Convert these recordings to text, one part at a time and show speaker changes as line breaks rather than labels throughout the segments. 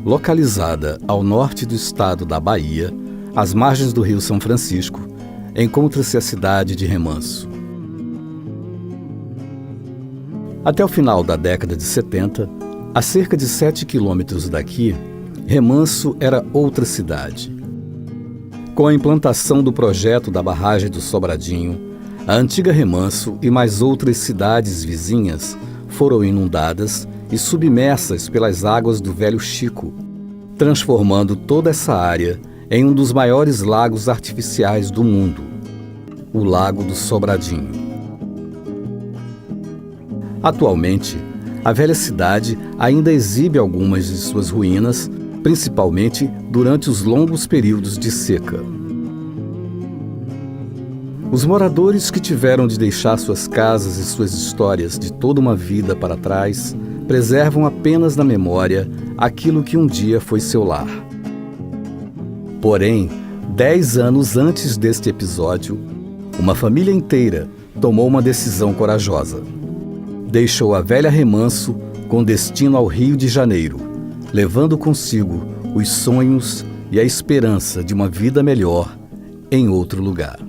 localizada ao norte do estado da Bahia, às margens do Rio São Francisco, encontra-se a cidade de Remanso. Até o final da década de 70, a cerca de 7 quilômetros daqui, Remanso era outra cidade. Com a implantação do projeto da barragem do Sobradinho, a antiga Remanso e mais outras cidades vizinhas foram inundadas e submersas pelas águas do Velho Chico, transformando toda essa área em um dos maiores lagos artificiais do mundo, o Lago do Sobradinho. Atualmente, a velha cidade ainda exibe algumas de suas ruínas, principalmente durante os longos períodos de seca. Os moradores que tiveram de deixar suas casas e suas histórias de toda uma vida para trás preservam apenas na memória aquilo que um dia foi seu lar. Porém, 10 anos antes deste episódio, uma família inteira tomou uma decisão corajosa. Deixou a velha Remanso com destino ao Rio de Janeiro, levando consigo os sonhos e a esperança de uma vida melhor em outro lugar.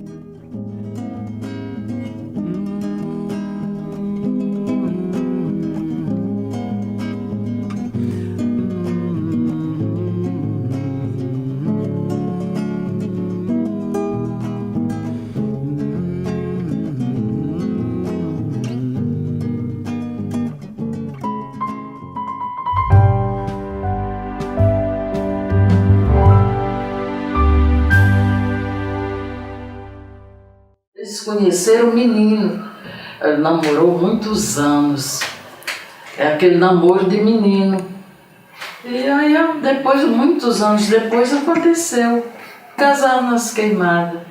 Eles conheceram o menino, ele namorou muitos anos, é aquele namoro de menino. E aí, depois, muitos anos depois, aconteceu, casaram nas Queimadas.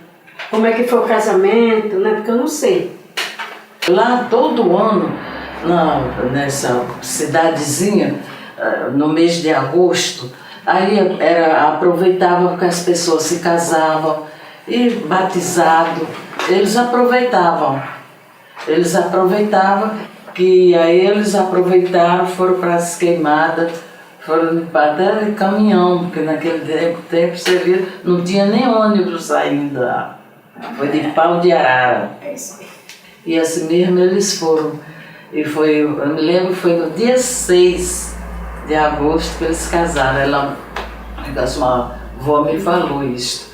Como é que foi o casamento, né? Porque eu não sei.
Lá, todo ano, nessa cidadezinha, no mês de agosto, aí aproveitava que as pessoas se casavam, e batizado, eles aproveitavam que aí eles aproveitaram, foram para as Queimadas, foram até de caminhão, porque naquele tempo você viu, não tinha nem ônibus ainda, foi de pau de arara. E assim mesmo eles foram, e foi, eu me lembro, foi no dia 6 de agosto que eles casaram, uma avó me falou isso.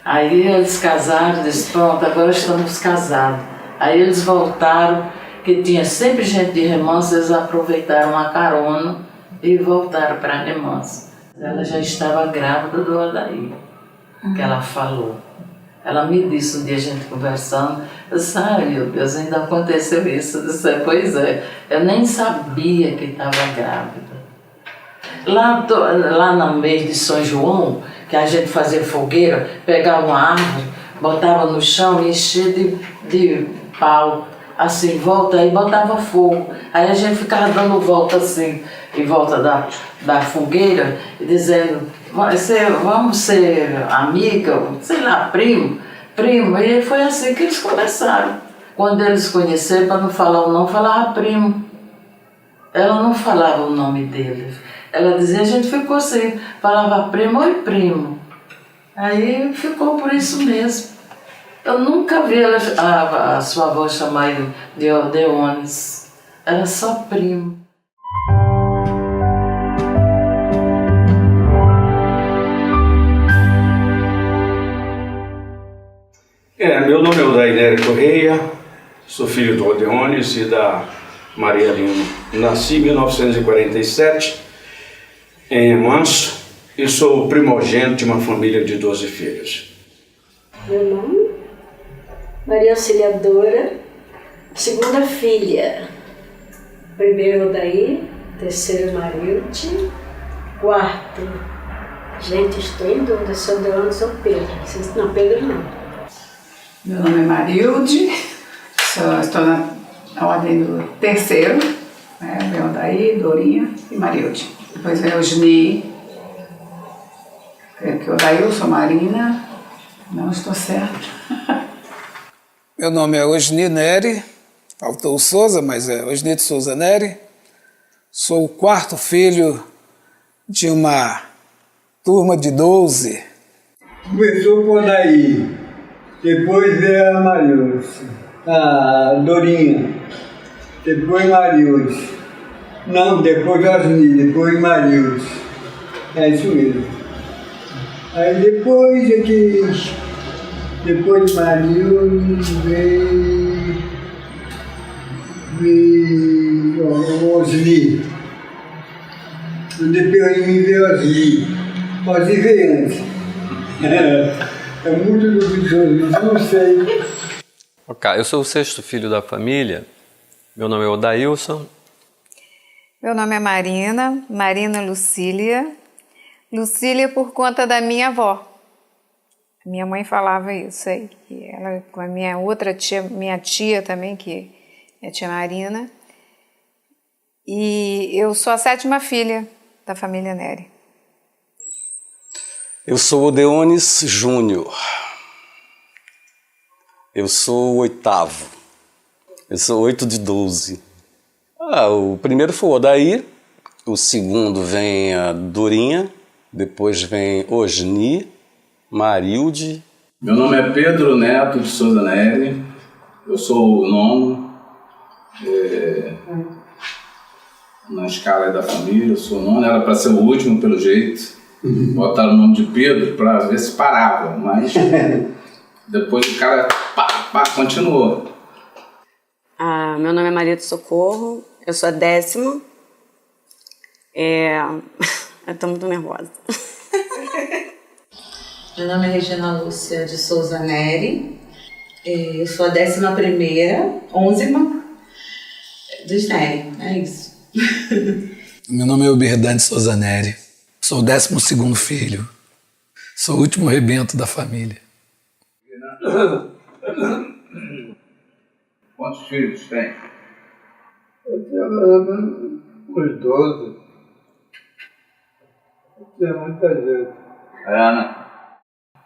Aí eles casaram, disse, pronto, agora estamos casados. Aí eles voltaram, que tinha sempre gente de Remanso, eles aproveitaram a carona e voltaram para Remanso. Ela já estava grávida do Odair, que ela falou. Ela me disse um dia, a gente conversando, eu disse, ai meu Deus, ainda aconteceu isso. Eu disse, pois é, eu nem sabia que estava grávida. Lá no mês de São João, que a gente fazia fogueira, pegava uma árvore, botava no chão e enchia de pau, assim, volta, aí botava fogo. Aí a gente ficava dando volta assim, em volta da fogueira, e dizendo, vamos ser amiga, sei lá, primo. E foi assim que eles começaram. Quando eles conheceram, para não falar o nome, falava primo. Ela não falava o nome dele. Ela dizia, a gente ficou assim, falava primo, oi primo. Aí ficou por isso mesmo. Eu nunca vi a sua avó chamar ele de Odeones. Era só primo.
Meu nome é Odair Correia, sou filho do Odeones e da Maria Lima. Nasci em 1947, em Remanso, e sou primogênito de uma família de 12 filhos.
Meu nome? Maria Auxiliadora, segunda filha. Primeiro Odair, terceiro Marilde, quarto. Gente, estou em dúvida se é Odeones ou Pedro. Não, Pedro não.
Meu nome é Marilde, estou na ordem do terceiro, né? Vem Odair, Dorinha e Marilde. Depois vem Osni, que Odair, eu sou Marina, não estou certa.
Meu nome é Osni Neri, faltou o Souza, mas é Osni de Souza Neri. Sou o quarto filho de uma turma de 12.
Começou por daí, depois veio a Marilson, a Dorinha, depois Marilson. Não, depois Osni, depois Marilson. É isso mesmo. Aí depois depois de Marilson veio o Osni. Depois de mim veio Osni. Osni veio antes. É muito duvidoso, não sei.
Ok, eu sou o 6º filho da família. Meu nome é Odailson.
Meu nome é Marina Lucília. Lucília por conta da minha avó. Minha mãe falava isso aí, que ela com a minha outra tia, minha tia também, que é a tia Marina. E eu sou a 7ª filha da família Neri.
Eu sou o Deonis Júnior. Eu sou o 8º. Eu sou 8 de 12. O primeiro foi o Odair, o segundo vem a Dorinha, depois vem Osni, Marilde.
Meu nome é Pedro Neto de Souza Neri. Eu sou o 9º. Na escala da família, eu sou o 9º. Era para ser o último, pelo jeito. Botaram o nome de Pedro para ver se parava, mas depois o cara continuou.
Meu nome é Maria do Socorro, eu sou a 10ª. Eu tô muito nervosa.
Meu nome é Regina Lúcia de Souza Neri, eu sou a 11ª dos Neri, é isso.
Meu nome é Uberdan de Souza Neri, sou o 12º filho, sou o último rebento da família.
Quantos filhos tem?
Eu tenho uns 12. Tem muita gente.
Né?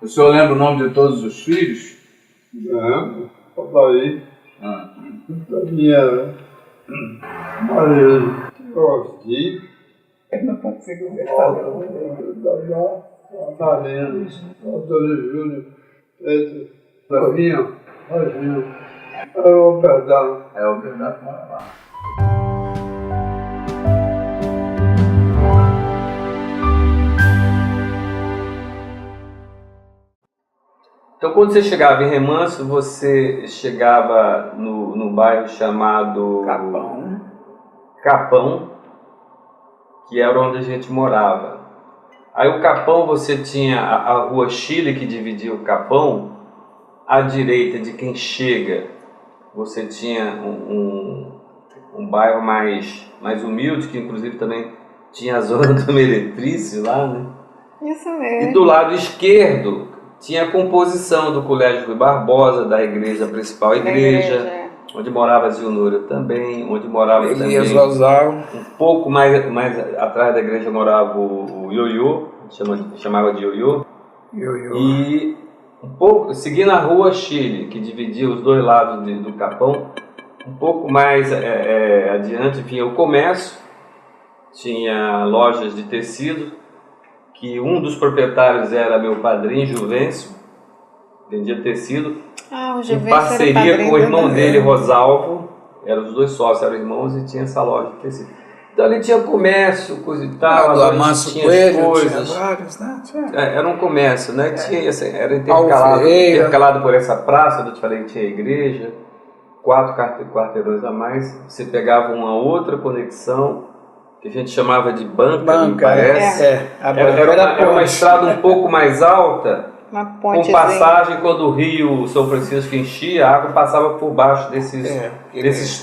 O senhor lembra o nome de todos os filhos?
Não, fala aí. Da minha Maria, Osni.
Não consigo ver.
Marina, Antônio Júnior, Pedro, Dorinha, Osni. O perdão.
É o perdão que mora lá.
Então, quando você chegava em Remanso, você chegava no bairro chamado Capão, que era onde a gente morava. Aí o Capão, você tinha a rua Chile, que dividia o Capão. À direita de quem chega, você tinha um bairro mais humilde, que inclusive também tinha a zona do Meretriz lá, né?
Isso mesmo.
E do lado esquerdo tinha a composição do Colégio Rui Barbosa, da igreja principal, onde morava a Zilnúria também, onde morava
Elias
também
Rosal.
Um pouco mais atrás da igreja morava o Ioiô, chamava de Ioiô. E um pouco, seguindo a rua Chile, que dividia os dois lados do Capão, um pouco mais adiante vinha o comércio, tinha lojas de tecido, que um dos proprietários era meu padrinho, Juvencio, vendia tecido, em parceria com o irmão dele, Rosalvo, eram os dois sócios, eram irmãos, e tinha essa loja de tecido. Então ali tinha comércio, coisa e tal,
tinha coisas. Tinha vários, né?
Era um comércio, né? Tinha, assim, era intercalado por essa praça, eu te falei que tinha igreja, 4 quarteirões a mais, você pegava uma outra conexão, que a gente chamava de banca, me parece. Era uma estrada um pouco mais alta, com passagem quando o rio São Francisco enchia, a água passava por baixo desses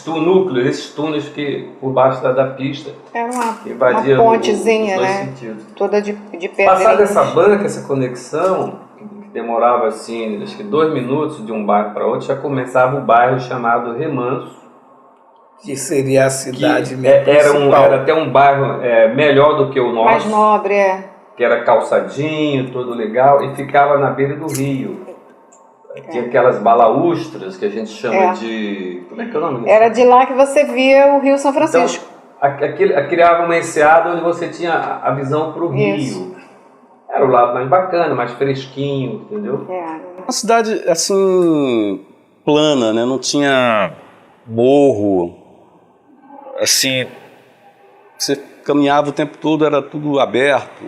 núcleos, desses túneis que por baixo da pista.
Era uma pontezinha, né?
Sentidos.
Toda de pedra.
Passada essa banca, essa conexão, que demorava assim, acho que 2 minutos de um bairro para outro, já começava o bairro chamado Remanso,
que seria a cidade
era até um bairro melhor do que o nosso.
Mais nobre,
que era calçadinho, todo legal, e ficava na beira do rio. Tinha aquelas balaústras que a gente chama de... Como é que é o nome disso?
Era de lá que você via o Rio São Francisco.
Então, criava uma enseada onde você tinha a visão para o rio. Era o lado mais bacana, mais fresquinho, entendeu?
Uma cidade, assim, plana, né? Não tinha morro, assim, você caminhava o tempo todo, era tudo aberto.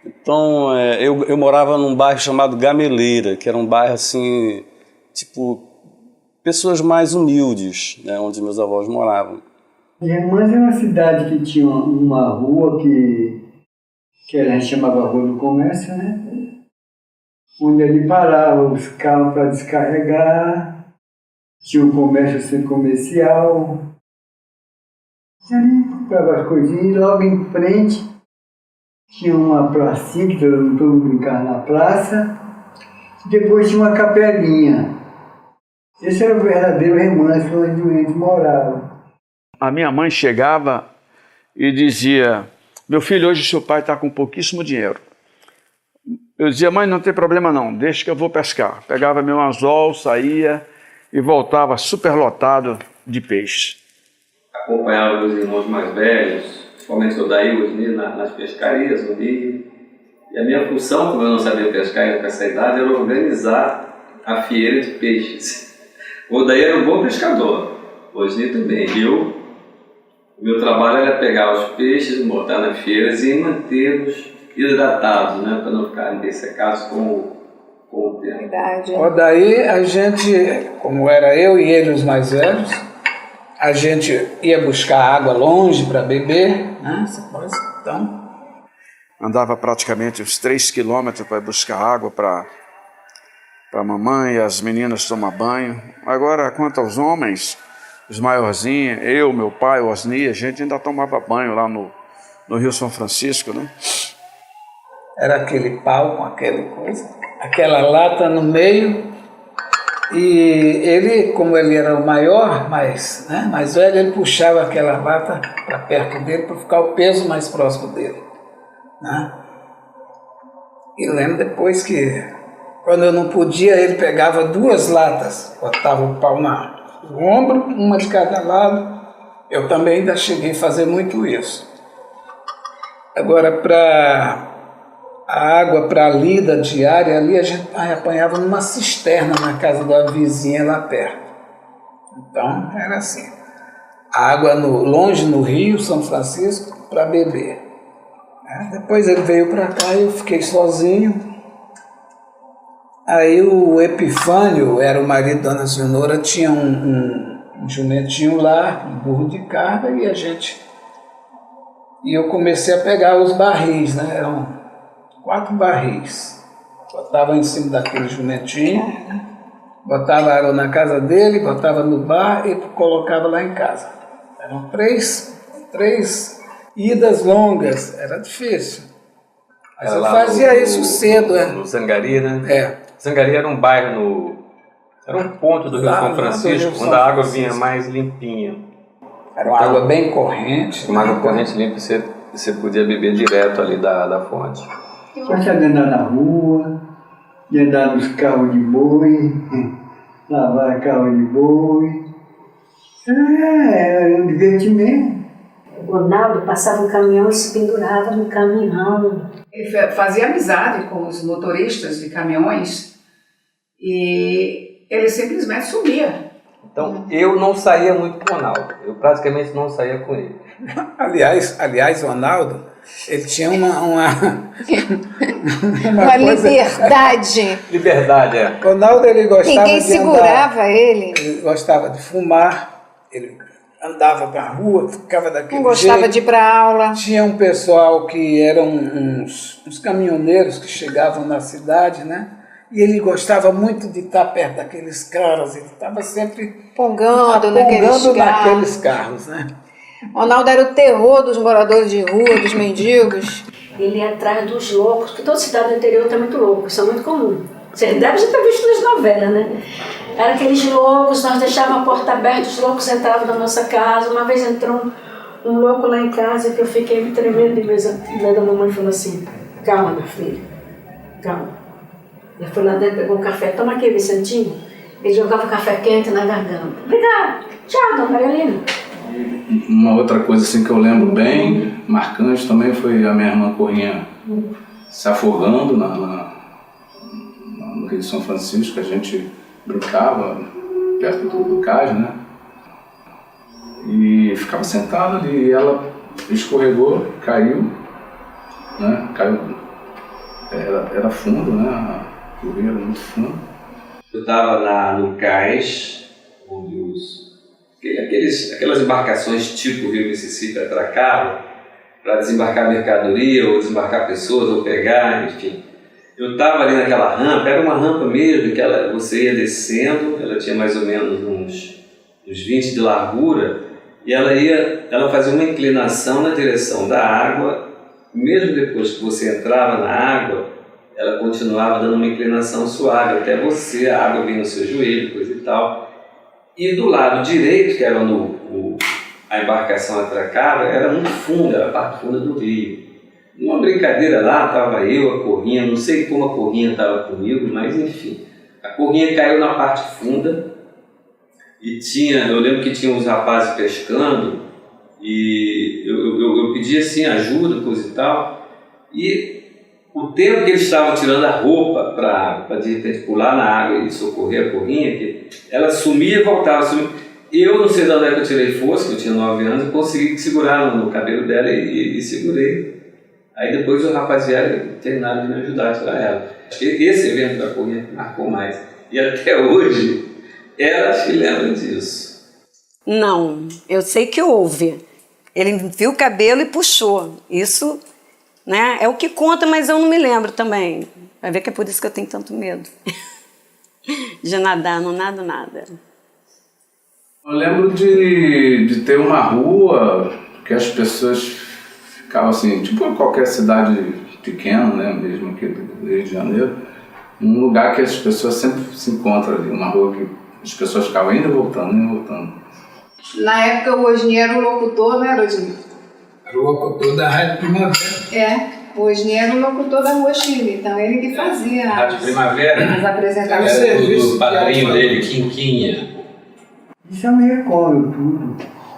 Então, eu morava num bairro chamado Gameleira, que era um bairro, assim, tipo, pessoas mais humildes, né? Onde meus avós moravam.
Remans é uma cidade que tinha uma rua que a gente chamava Rua do Comércio, né? Onde ele parava os carros para descarregar, tinha um comércio centro comercial, ali comprava as coisinhas e logo em frente tinha uma pracinha que todo mundo brincava na praça, e depois tinha uma capelinha. Esse era o verdadeiro Remanso onde a gente morava.
A minha mãe chegava e dizia: meu filho, hoje seu pai está com pouquíssimo dinheiro. Eu dizia: mãe, não tem problema não, deixa que eu vou pescar. Pegava meu anzol, saía e voltava superlotado de peixes.
Acompanhava meus irmãos mais velhos, principalmente o Daí, o Osni, nas pescarias no Rio. E a minha função, como eu não sabia pescar ainda com essa idade, era organizar a feira de peixes. O Daí era um bom pescador, o Osni também. O meu trabalho era pegar os peixes, botar nas feiras e mantê-los hidratados, né, para não ficarem dessecados com o tempo.
Verdade.
Daí a gente, como era eu e ele os mais velhos, a gente ia buscar água longe para beber, né, essa coisa. Então,
andava praticamente uns 3 quilômetros para buscar água para a mamãe e as meninas tomar banho. Agora, quanto aos homens, os maiorzinhos, eu, meu pai, o Osni, a gente ainda tomava banho lá no Rio São Francisco, né?
Era aquele pau com aquela lata no meio, e ele, como ele era o maior, mais velho, ele puxava aquela lata para perto dele para ficar o peso mais próximo dele, né? E lembro depois que, quando eu não podia, ele pegava 2 latas, botava o pau no ombro, uma de cada lado. Eu também ainda cheguei a fazer muito isso. Agora, para a água para a lida diária, ali a gente apanhava numa cisterna na casa da vizinha lá perto. Então, era assim. A água longe no Rio, São Francisco, para beber. Depois ele veio para cá e eu fiquei sozinho. Aí o Epifânio, era o marido da Dona Senhora, tinha um jumentinho lá, um burro de carga, e eu comecei a pegar os barris, né? Eram 4 barris. Botava em cima daquele jumentinho, botava água na casa dele, botava no bar e colocava lá em casa. Eram 3 idas longas, era difícil. Mas eu fazia isso cedo.
No Zangari, né? Zangari era um bairro, era um ponto do Rio São Francisco, onde a água vinha mais limpinha.
Era uma água bem corrente.
Uma água corrente limpa, você podia beber direto ali da fonte.
Gostava de andar na rua, de andar nos carros de boi, lavar carro de boi. Era um divertimento.
O Ronaldo passava um caminhão e se pendurava no caminhão.
Ele fazia amizade com os motoristas de caminhões e ele simplesmente sumia.
Então, eu não saía muito com o Ronaldo, eu praticamente não saía com ele.
Aliás, o Ronaldo, ele tinha uma
liberdade.
Liberdade, é.
O Ronaldo, ele gostava
Ninguém
de
segurava
andar,
ele
gostava de fumar, ele andava pra rua, ficava daquele jeito.
Não gostava de ir pra aula.
Tinha um pessoal que eram uns caminhoneiros que chegavam na cidade, né? E ele gostava muito de estar perto daqueles caras, ele estava sempre
pongando naqueles
carros, né?
Ronaldo era o terror dos moradores de rua, dos mendigos.
Ele ia atrás dos loucos, porque toda cidade do interior tem muito louco, isso é muito comum. Você deve já ter visto nas novelas, né? Era aqueles loucos, nós deixávamos a porta aberta, os loucos entravam na nossa casa. Uma vez entrou um louco lá em casa que eu fiquei me tremendo de mesa. A da mamãe falou assim: calma, minha filha, calma. Eu fui lá dentro, pegou um café, toma aqui, Vicentinho. Ele jogava café quente na garganta. Obrigada, tchau, dona Marilena.
Uma outra coisa assim que eu lembro bem, marcante também, foi a minha irmã Corrinha se afogando no Rio de São Francisco, que a gente brincava perto do cais, né? E ficava sentado ali, e ela escorregou, caiu, né? Caiu, era fundo, né? O rio era muito fundo.
Eu estava no cais, onde aquelas embarcações tipo Rio Mississippi atracavam para desembarcar mercadoria, ou desembarcar pessoas, ou pegar, enfim. Eu estava ali naquela rampa, era uma rampa mesmo, que você ia descendo, ela tinha mais ou menos uns 20 de largura, e ela fazia uma inclinação na direção da água, mesmo depois que você entrava na água, ela continuava dando uma inclinação suave até você, a água vinha no seu joelho, coisa e tal. E do lado direito, que era onde a embarcação atracava, era muito fundo, era a parte funda do rio. Numa brincadeira lá, estava eu, a Corrinha, não sei como a Corrinha estava comigo, mas enfim. A Corrinha caiu na parte funda e eu lembro que tinha uns rapazes pescando e eu pedi assim ajuda, coisa e tal. E o tempo que eles estavam tirando a roupa para de repente pular na água e socorrer a Corrinha, que ela sumia e voltava, sumia. Eu não sei de onde é que eu tirei força, que eu tinha 9 anos, e consegui segurar no cabelo dela e segurei. Aí depois os rapazes vieram e terminaram de me ajudar a tirar ela. Acho que esse evento da Corrinha marcou mais. E até hoje, ela se lembra disso.
Não, eu sei que houve. Ele viu o cabelo e puxou. Isso, né, é o que conta, mas eu não me lembro também. Vai ver que é por isso que eu tenho tanto medo de nadar, não nado nada.
Eu lembro de ter uma rua que as pessoas ficavam assim, tipo qualquer cidade pequena, né, mesmo aqui do Rio de Janeiro, um lugar que as pessoas sempre se encontram ali, uma rua que as pessoas ficavam indo e voltando.
Na época o Osni era o locutor, né, Osni?
Era o locutor da Rádio Primavera.
O Osni era o locutor da Rua Chile, então ele que fazia
Rádio Primavera?
as apresentações.
O padrinho dele, Quinquinha.
Isso eu me recordo tudo.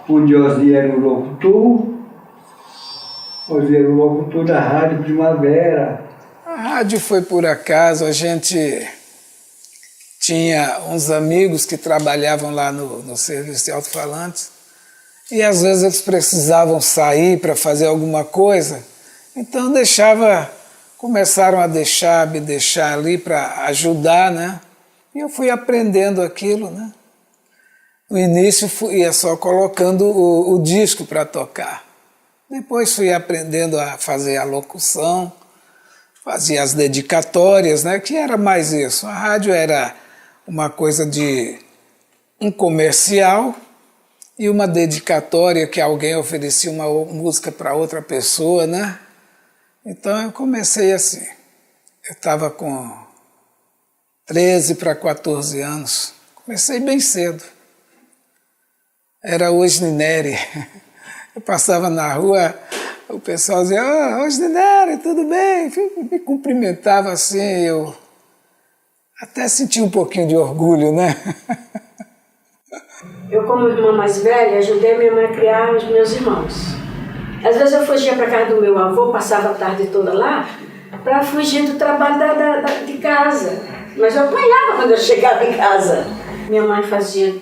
Onde Osni era o locutor, Osni era o locutor da Rádio Primavera.
A rádio foi por acaso, a gente tinha uns amigos que trabalhavam lá no serviço de alto-falantes e às vezes eles precisavam sair para fazer alguma coisa, então começaram a me deixar ali para ajudar, né? E eu fui aprendendo aquilo, né? No início ia só colocando o disco para tocar. Depois fui aprendendo a fazer a locução, fazia as dedicatórias, né? Que era mais isso. A rádio era uma coisa de um comercial e uma dedicatória que alguém oferecia uma música para outra pessoa, né? Então eu comecei assim. Eu estava com 13 para 14 anos. Comecei bem cedo. Era Osni Nery. Eu passava na rua, o pessoal dizia, Osni Nery, tudo bem? Me cumprimentava assim, eu até senti um pouquinho de orgulho, né?
Eu, como irmã mais velha, ajudei minha mãe a criar os meus irmãos. Às vezes eu fugia para casa do meu avô, passava a tarde toda lá, para fugir do trabalho de casa. Mas eu apanhava quando eu chegava em casa. Minha mãe fazia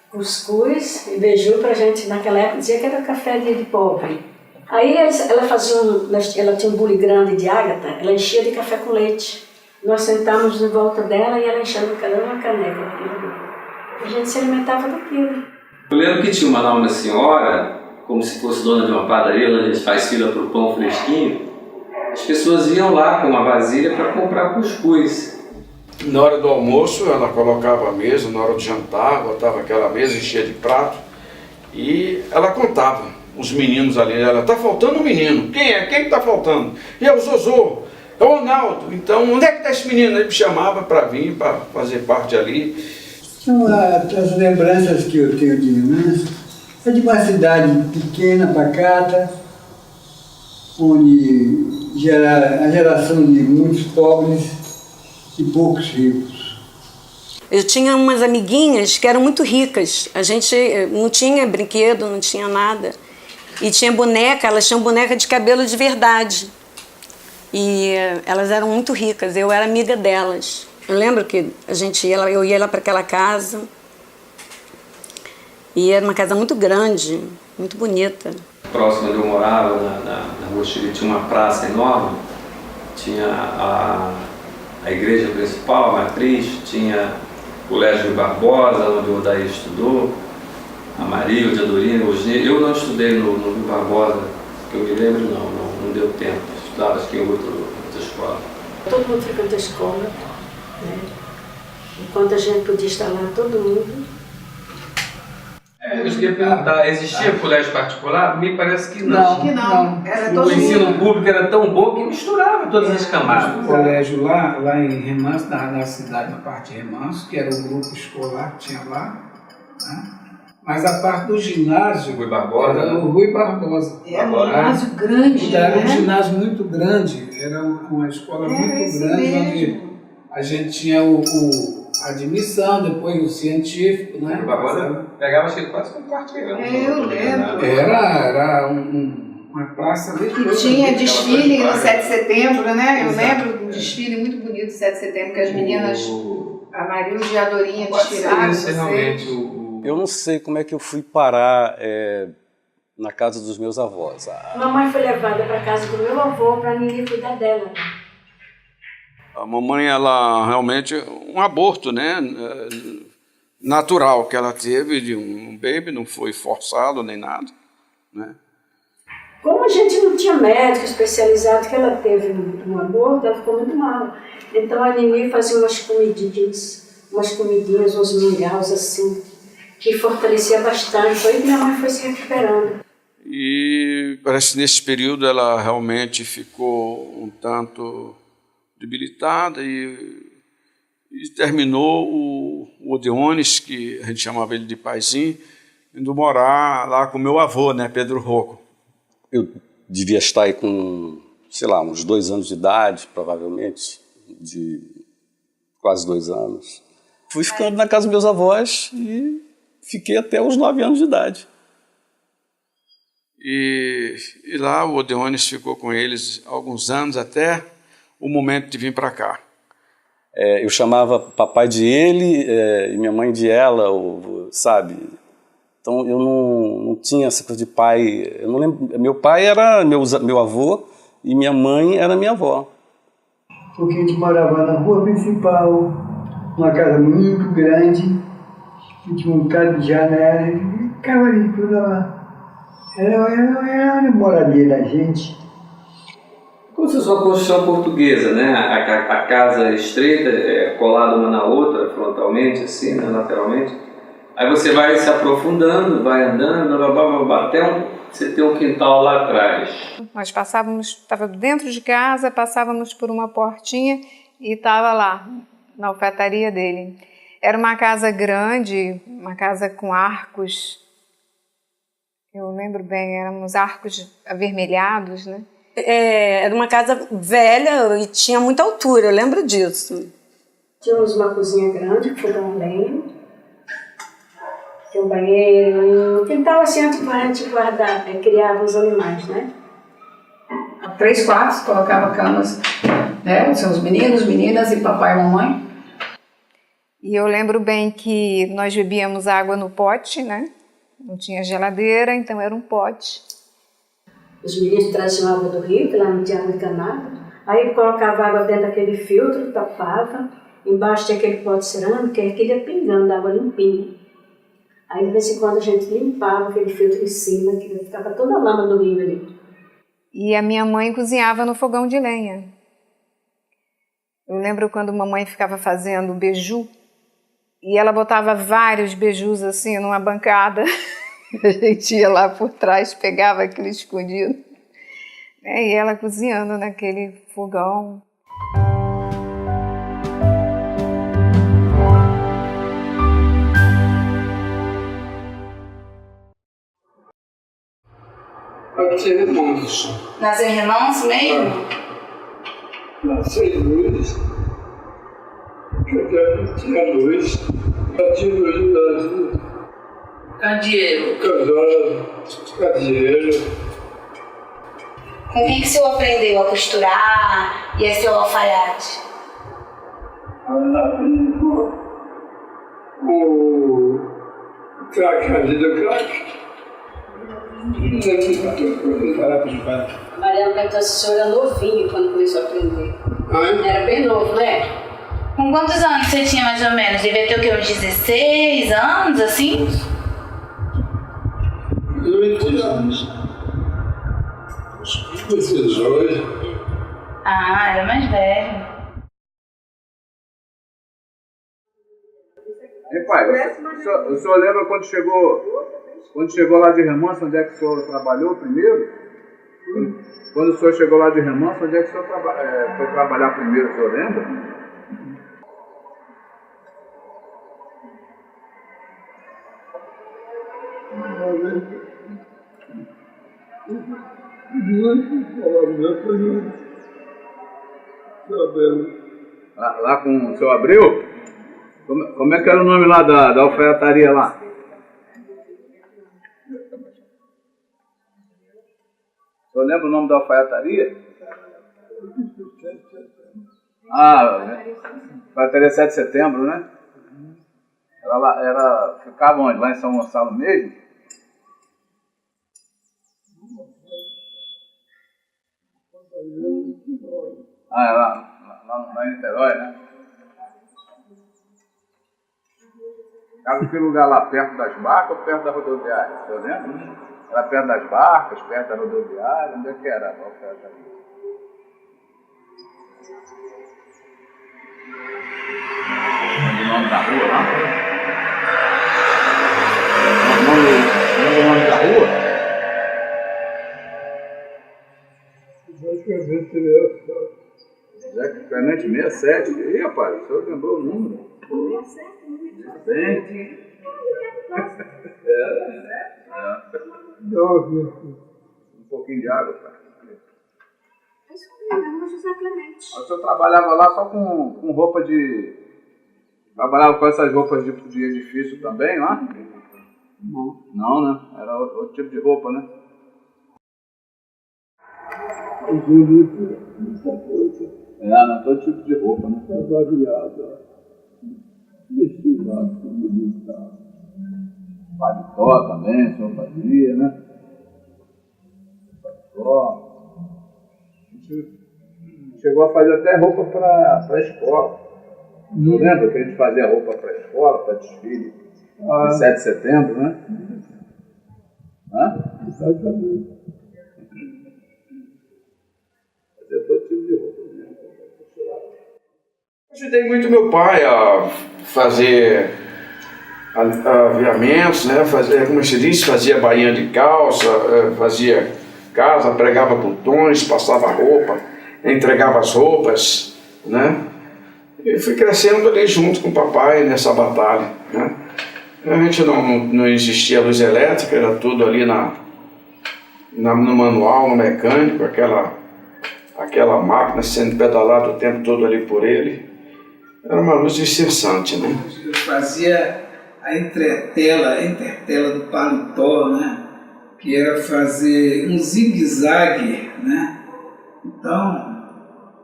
cuscuz e beiju pra gente, naquela época dizia que era café de pobre. Aí ela tinha um bule grande de ágata, ela enchia de café com leite. Nós sentávamos em volta dela e ela enchia cada uma caneca. A gente se alimentava daquilo.
Eu lembro que tinha uma senhora, como se fosse dona de uma padaria, onde a gente faz fila para o pão fresquinho. As pessoas iam lá com uma vasilha para comprar cuscuz.
Na hora do almoço, ela colocava a mesa, na hora do jantar, botava aquela mesa cheia de prato e ela contava os meninos ali. Ela, tá faltando um menino. Quem é? Quem que tá faltando? E é o Zozô, é o Ronaldo. Então, onde é que tá esse menino? Ele me chamava para vir, para fazer parte ali.
Então, as lembranças que eu tenho de irmãs é de uma cidade pequena, pacata, onde a geração de muitos pobres e poucos ricos.
Eu tinha umas amiguinhas que eram muito ricas. A gente não tinha brinquedo, não tinha nada. E tinha boneca, elas tinham boneca de cabelo de verdade. E elas eram muito ricas, eu era amiga delas. Eu lembro que eu ia lá para aquela casa. E era uma casa muito grande, muito bonita.
Próximo onde eu morava, na Rua Chile, tinha uma praça enorme. Tinha a igreja principal, a matriz, tinha o Colégio Barbosa, onde o Odair estudou, a Maria, o de Adorinha, o Osni. Eu não estudei no Rio Barbosa, que eu me lembro, não deu tempo. Estudava acho que em outra escola.
Todo mundo frequenta a escola, né? Enquanto a gente podia estar lá, todo mundo.
Eu queria perguntar, existia colégio particular? Me parece que não.
Acho que
não. Era todo
o ensino público era tão bom que misturava todas as camadas.
O colégio lá em Remanso, na cidade, na parte de Remanso, que era o grupo escolar que tinha lá, né? Mas a parte do ginásio
Rui Barbosa,
era o Rui Barbosa.
Era um ginásio grande,
Era um
né?
ginásio muito grande, era uma escola muito grande, onde a gente tinha a admissão, depois o científico, né?
Rui Barbosa pegava acho que quase com um quarteirão.
Eu lembro.
Era uma praça ali.
E tinha desfile no 7 de setembro, né? Eu lembro de um desfile muito bonito do 7 de setembro, que as meninas, a Maria e a Adorinha desfilaram.
Eu não sei como é que eu fui parar na casa dos meus avós.
Mamãe foi levada para casa do meu avô para ninguém cuidar dela.
A mamãe, ela realmente, um aborto, né, natural que ela teve de um baby, não foi forçado nem nada, né.
Como a gente não tinha médico especializado, que ela teve um aborto, ela ficou muito mal. Então a Nini fazia umas comidinhas, uns mingaus assim, que fortalecia bastante. Foi que minha mãe foi se recuperando.
E parece que nesse período ela realmente ficou um tanto debilitada e terminou o Odeones, que a gente chamava ele de paizinho, indo morar lá com meu avô, né, Pedro Rocco.
Eu devia estar aí com, sei lá, uns 2 anos de idade, provavelmente, de quase 2 anos. Fui ficando na casa dos meus avós e fiquei até os 9 anos de idade.
E lá o Odeones ficou com eles alguns anos até o momento de vir para cá.
Eu chamava papai de ele e minha mãe de ela, sabe? Então eu não tinha essa coisa de pai. Eu não lembro. Meu pai era meu avô e minha mãe era minha avó.
Porque a gente morava na rua principal, uma casa muito grande, que tinha um bocado de janela, e ficava ali tudo lá. Era a moradia da gente.
Como se fosse uma construção portuguesa, né? A casa estreita, colada uma na outra, frontalmente, assim, né? Lateralmente. Aí você vai se aprofundando, vai andando, até você ter um quintal lá atrás.
Nós estava dentro de casa, passávamos por uma portinha e estava lá, na alfaiataria dele. Era uma casa grande, uma casa com arcos, eu lembro bem, eram uns arcos avermelhados, né?
Era uma casa velha e tinha muita altura, eu lembro disso.
Tínhamos uma cozinha grande, fogão a lenha, tinha um banheiro, um quintal assim onde a gente criava os animais, né?
3 quartos, colocava camas, né? São os meninos, meninas e papai e mamãe. E eu lembro bem que nós bebíamos água no pote, né? Não tinha geladeira, então era um pote.
Os meninos traziam água do rio, que lá não tinha água encanada. Aí colocava água dentro daquele filtro, tapava. Embaixo tinha aquele pote cerâmico, que ia pingando água limpinha. Aí de vez em quando a gente limpava aquele filtro em cima, que ficava toda a lama do rio ali.
E a minha mãe cozinhava no fogão de lenha. Eu lembro quando a mamãe ficava fazendo beiju, e ela botava vários beijus assim numa bancada. A gente ia lá por trás, pegava aquilo escondido. E ela cozinhando naquele fogão.
Nasci em Remanso.
Nasceu em Remanso mesmo?
Nasci em Luiz.
Tinha dois. Tinha dois
Candeeiro.
Candeeiro.
Com quem que o senhor aprendeu a costurar e a ser o alfaiate?
O craque, a vida do craque.
A Mariana perguntou se o senhor era novinho quando começou a aprender. Era bem novo, né?
Com quantos anos você tinha mais ou menos? Devia ter o quê? Uns 16 anos, assim?
20 anos. 16.
Ah, era mais velho.
E pai, o senhor lembra quando chegou lá de Remanso, onde é que o senhor trabalhou primeiro? Quando o senhor chegou lá de Remanso, onde é que o senhor foi trabalhar primeiro, o senhor lembra? Lá com o seu Abreu? Como é que era o nome lá da alfaiataria lá? O senhor lembra o nome da alfaiataria? Alfaiataria 7 de setembro, né? Ficava onde? Lá em São Gonçalo mesmo? Lá em Niterói, né? Ficava aquele lugar lá perto das barcas ou perto da rodoviária? Você lembra? Era perto das barcas, perto da rodoviária? Onde é que era a alfaiataria? O nome da rua lá? O nome da rua? Zé Clemente 67. Ih, rapaz, o senhor lembrou o número? 67. Um pouquinho de água, cara.
José Clemente.
O senhor trabalhava lá só com roupa de... Trabalhava com essas roupas de edifício também lá? Não, né? Era outro tipo de roupa, né? Não, todo tipo de roupa, né? Paletó também, o senhor fazia, né? Paletó. Chegou a fazer até roupa para a escola. Você lembra que a gente fazia roupa para a escola, para desfile? De 7 de setembro, né? Exatamente. Fazia todo tipo de roupa. Ajudei muito meu pai a fazer aviamentos, né? Como se diz, fazia bainha de calça, fazia casa, pregava botões, passava roupa, entregava as roupas, né? E fui crescendo ali junto com o papai nessa batalha, né? A gente não existia luz elétrica, era tudo ali no manual, no mecânico, aquela máquina sendo pedalada o tempo todo ali por ele. Era uma luz incessante, né?
Eu fazia a intertela do paletó, né? Que era fazer um zigue-zague, né? Então,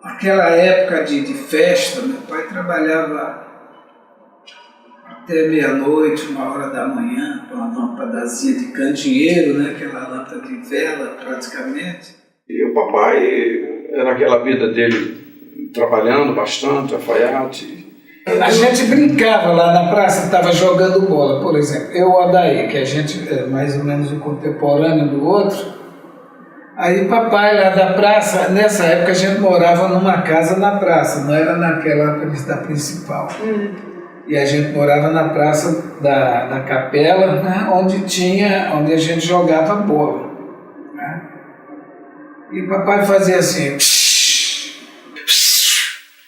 naquela época de festa, meu pai trabalhava até meia-noite, 1h com uma lâmpadazinha de candeeiro, né? Aquela lâmpada de vela, praticamente.
E o papai, era aquela vida dele, trabalhando bastante, alfaiate.
A gente brincava lá na praça, estava jogando bola, por exemplo. Eu e o Adair, que a gente é mais ou menos o contemporâneo do outro. Aí papai lá da praça, nessa época a gente morava numa casa na praça, não era naquela da principal. E a gente morava na praça da capela, né, onde a gente jogava bola. Né? E papai fazia assim...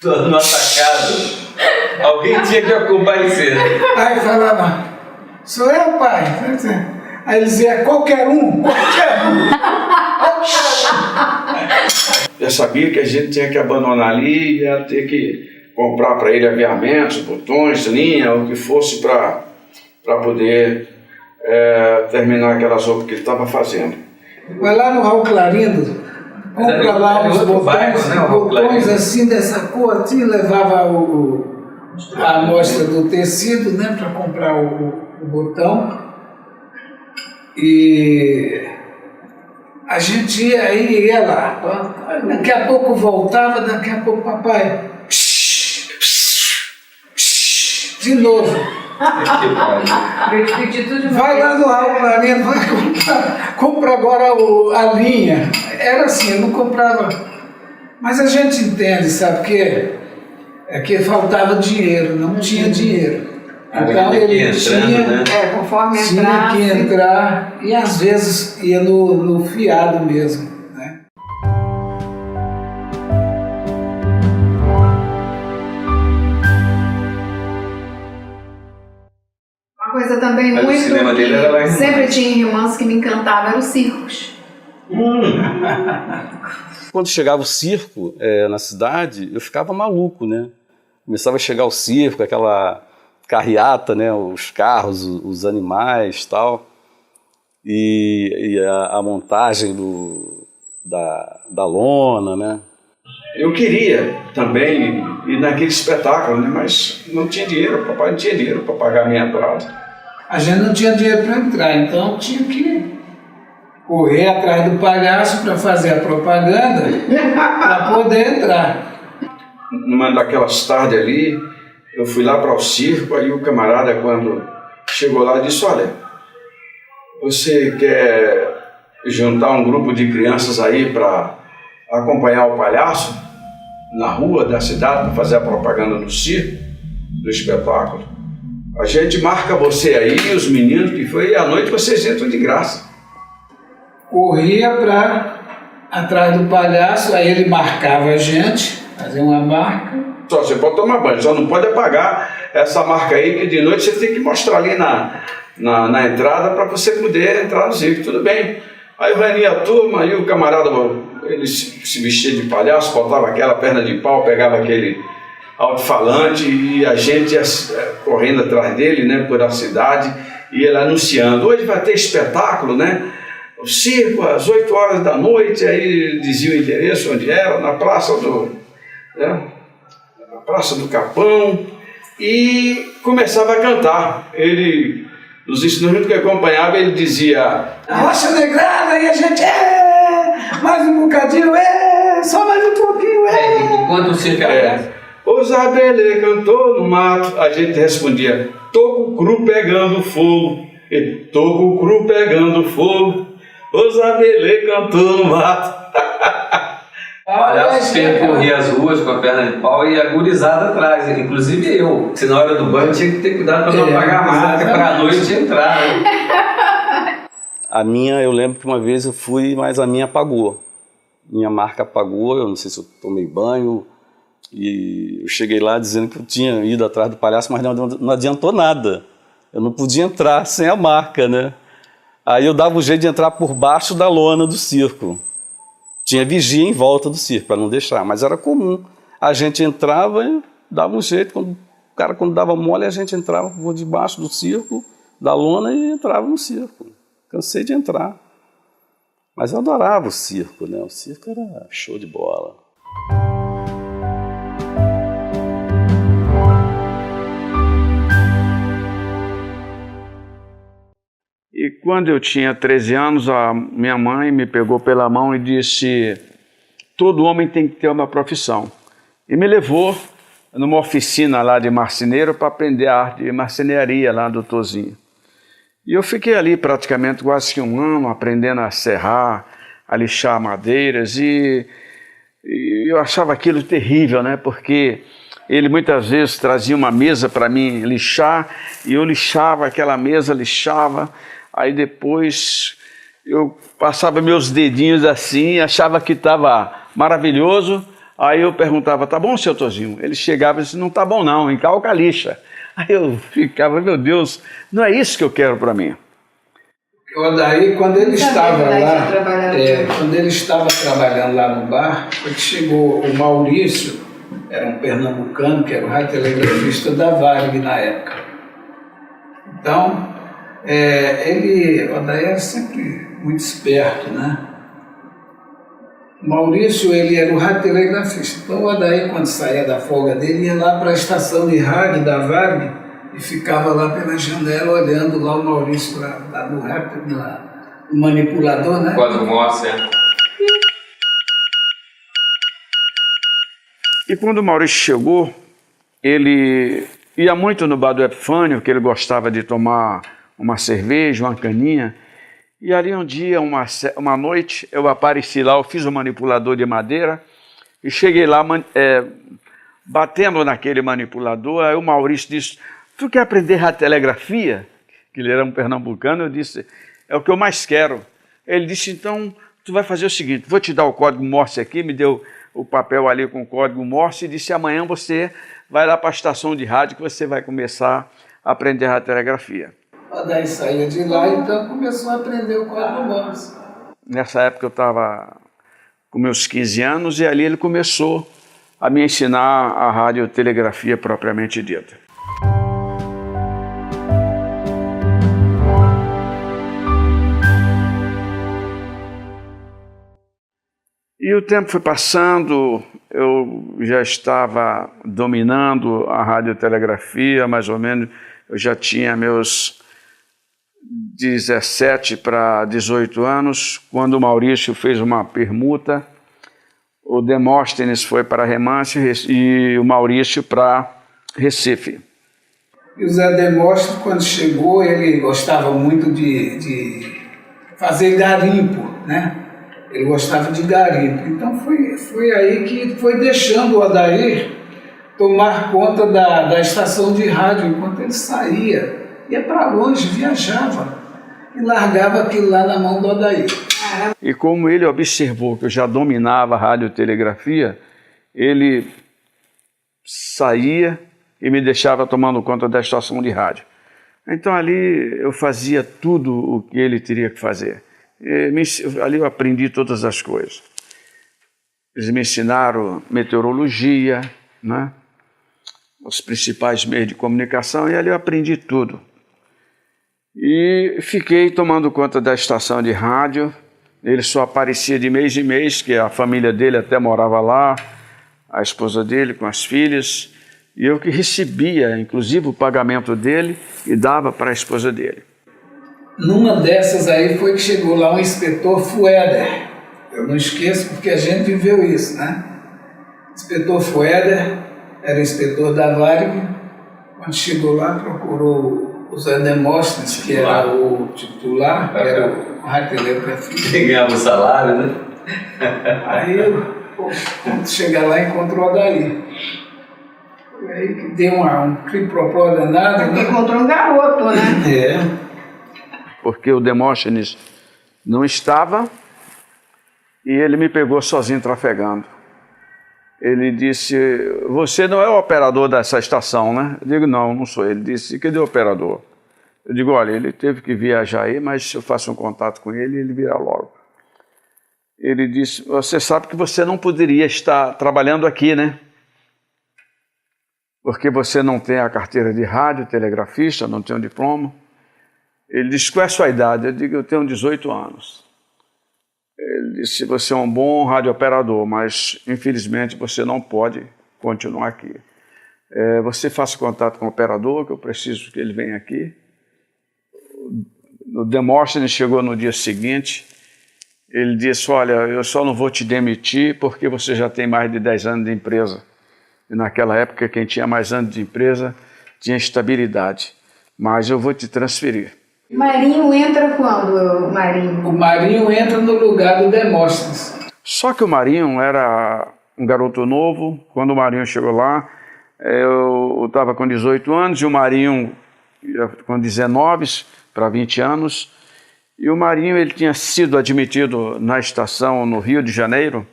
Todo no atacado. Alguém tinha que comparecer.
Aí falava, sou eu, pai. Aí ele dizia, qualquer um.
Eu sabia que a gente tinha que abandonar ali, ia ter que comprar para ele aviamentos, botões, linha, o que fosse para poder terminar aquelas roupas que ele estava fazendo.
Vai lá no Raul Clarindo, compra lá uns botões assim dessa cor, assim, levava a amostra do tecido, né, para comprar o botão. E a gente ia lá, daqui a pouco voltava, daqui a pouco papai, de novo. Vai lá no Raul Clarindo, vai compra agora a linha. Era assim, eu não comprava. Mas a gente entende, sabe o quê? É que faltava dinheiro, não tinha dinheiro. Então ele tinha,
conforme
tinha que entrar e às vezes ia no fiado mesmo. Né?
Uma coisa também muito que sempre tinha irmãs que me encantava eram os circos.
Quando chegava o circo na cidade, eu ficava maluco, né? Começava a chegar o circo, aquela carreata, né? Os carros, os animais, tal, e a montagem da lona, né?
Eu queria também ir naquele espetáculo, né? Mas não tinha dinheiro, o papai não tinha dinheiro para pagar a minha entrada.
A gente não tinha dinheiro para entrar, então tinha que correr atrás do palhaço para fazer a propaganda para poder entrar.
Numa daquelas tardes ali, eu fui lá para o circo, aí o camarada, quando chegou lá, disse: olha, você quer juntar um grupo de crianças aí para acompanhar o palhaço na rua da cidade, para fazer a propaganda do circo, do espetáculo? A gente marca você aí, os meninos, que foi, e à noite vocês entram de graça.
Corria atrás do palhaço, aí ele marcava a gente, fazia uma marca.
Só você pode tomar banho, só não pode apagar essa marca aí, que de noite você tem que mostrar ali na entrada para você poder entrar no circo, tudo bem. Aí reunia a turma, aí o camarada, ele se vestia de palhaço, botava aquela perna de pau, pegava aquele alto-falante e a gente ia correndo atrás dele, né, por a cidade, e ele anunciando: hoje vai ter espetáculo, né? O circo às 8 horas da noite. Aí dizia o endereço onde era, na Praça do Capão, e começava a cantar. Ele, nos ensinamentos que acompanhava, ele dizia:
a Rocha Negrada, e a gente mais um bocadinho, só mais um pouquinho,
Enquanto o circo era
o Zabelê cantou no mato, a gente respondia: tô com o cru pegando fogo, tô com o cru pegando fogo, o Zabelê cantou no mato.
Palhaço percorria as ruas com a perna de pau e a gurizada atrás, inclusive eu. Se na hora do banho tinha que ter cuidado para não apagar a marca para a noite entrar. Né?
A minha, eu lembro que uma vez eu fui, mas a minha apagou. Minha marca apagou, eu não sei se eu tomei banho, e eu cheguei lá dizendo que eu tinha ido atrás do palhaço, mas não adiantou nada. Eu não podia entrar sem a marca, né? Aí eu dava um jeito de entrar por baixo da lona do circo. Tinha vigia em volta do circo, para não deixar, mas era comum. A gente entrava e dava um jeito, o cara quando dava mole, a gente entrava por debaixo do circo, da lona, e entrava no circo. Cansei de entrar. Mas eu adorava o circo, né? O circo era show de bola.
E quando eu tinha 13 anos, a minha mãe me pegou pela mão e disse: todo homem tem que ter uma profissão. E me levou numa oficina lá de marceneiro para aprender a arte de marcenaria lá do Tozinho. E eu fiquei ali praticamente quase que um ano aprendendo a serrar, a lixar madeiras, e eu achava aquilo terrível, né? Porque ele muitas vezes trazia uma mesa para mim lixar, e eu lixava aquela mesa, lixava. Aí depois eu passava meus dedinhos assim, achava que estava maravilhoso. Aí eu perguntava: tá bom, seu Tozinho? Ele chegava e disse: não tá bom não, encalca a lixa. Aí eu ficava: meu Deus, não é isso que eu quero para mim.
Daí, quando ele estava lá, quando ele estava trabalhando lá no bar, foi que chegou o Maurício, era um pernambucano, que era o radiotelegrafista da Varg na época. Então, o Odair era sempre muito esperto, né? Maurício, ele era o radiotelegrafista. Então, o Odair, quando saía da folga dele, ia lá para a estação de rádio da Varg e ficava lá pela janela olhando lá o Maurício lá no manipulador, né?
Código Morse,
E quando o Maurício chegou, ele ia muito no bar do Epifânio, que ele gostava de tomar uma cerveja, uma caninha. E ali um dia, uma noite, eu apareci lá, eu fiz um manipulador de madeira e cheguei lá batendo naquele manipulador. Aí o Maurício disse: tu quer aprender radiotelegrafia? Que ele era um pernambucano. Eu disse: é o que eu mais quero. Ele disse: então tu vai fazer o seguinte, vou te dar o código Morse aqui. Me deu o papel ali com o código Morse e disse: amanhã você vai lá para a estação de rádio que você vai começar a aprender radiotelegrafia.
Daí saía de lá, então começou a aprender o código Morse.
Nessa época eu estava com meus 15 anos e ali ele começou a me ensinar a radiotelegrafia propriamente dita. E o tempo foi passando, eu já estava dominando a radiotelegrafia, mais ou menos, eu já tinha meus 17 para 18 anos, quando o Maurício fez uma permuta, o Demóstenes foi para Remâncio e o Maurício para Recife.
E o Zé Demóstenes, quando chegou, ele gostava muito de fazer garimpo, né? Ele gostava de garimpo. Então foi aí que foi deixando o Odair tomar conta da estação de rádio enquanto ele saía. Ia para longe, viajava e largava aquilo lá na mão do Odair.
E como ele observou que eu já dominava a radiotelegrafia, ele saía e me deixava tomando conta da estação de rádio. Então ali eu fazia tudo o que ele teria que fazer. Ali eu aprendi todas as coisas. Eles me ensinaram meteorologia, né? Os principais meios de comunicação, e ali eu aprendi tudo. E fiquei tomando conta da estação de rádio. Ele só aparecia de mês em mês, que a família dele até morava lá, a esposa dele com as filhas, e eu que recebia, inclusive, o pagamento dele e dava para a esposa dele.
Numa dessas aí foi que chegou lá um inspetor Fueder. Eu não esqueço porque a gente viveu isso, né? Inspetor Fueder era o inspetor da Varg. Quando chegou lá, procurou o Zé Demóstenes, que era o titular, que era o radiotelegrafista.
Quem ganhava o salário, né?
Aí, quando chegar lá, encontrou o Odair. E aí que deu um cripropó danado.
Né? Encontrou um garoto, né?
Porque o Demóstenes não estava e ele me pegou sozinho trafegando. Ele disse: você não é o operador dessa estação, né? Eu digo: não, não sou. Ele disse: cadê o operador? Eu digo: olha, ele teve que viajar aí, mas eu faço um contato com ele e ele virá logo. Ele disse: você sabe que você não poderia estar trabalhando aqui, né? Porque você não tem a carteira de radiotelegrafista, não tem um diploma. Ele disse: qual é a sua idade? Eu digo: eu tenho 18 anos. Ele disse: você é um bom radiooperador, mas infelizmente você não pode continuar aqui. Você faça contato com o operador, que eu preciso que ele venha aqui. O Demóstenes chegou no dia seguinte. Ele disse: olha, eu só não vou te demitir porque você já tem mais de 10 anos de empresa. E naquela época, quem tinha mais anos de empresa tinha estabilidade. Mas eu vou te transferir.
Marinho entra quando, Marinho?
O Marinho entra no lugar do Demóstenes.
Só que o Marinho era um garoto novo. Quando o Marinho chegou lá, eu estava com 18 anos e o Marinho com 19 para 20 anos. E o Marinho ele tinha sido admitido na estação no Rio de Janeiro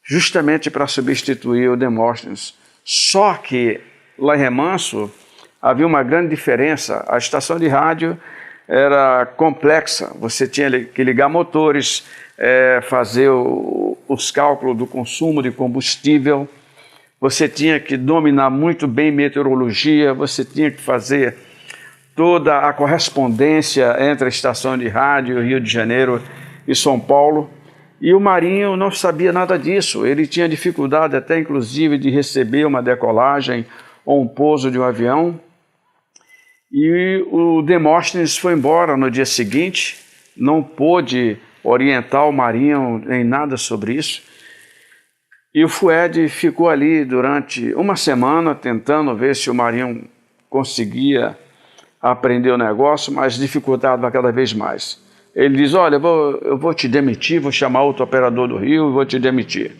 justamente para substituir o Demóstenes. Só que lá em Remanso havia uma grande diferença. A estação de rádio era complexa, você tinha que ligar motores, fazer os cálculos do consumo de combustível, você tinha que dominar muito bem meteorologia, você tinha que fazer toda a correspondência entre a estação de rádio Rio de Janeiro e São Paulo. E o Marinho não sabia nada disso, ele tinha dificuldade até inclusive de receber uma decolagem ou um pouso de um avião. E o Demóstenes foi embora no dia seguinte, não pôde orientar o Marinho em nada sobre isso. E o Fued ficou ali durante uma semana tentando ver se o Marinho conseguia aprender o negócio, mas dificultava cada vez mais. Ele diz, olha, eu vou te demitir, vou chamar outro operador do Rio e vou te demitir.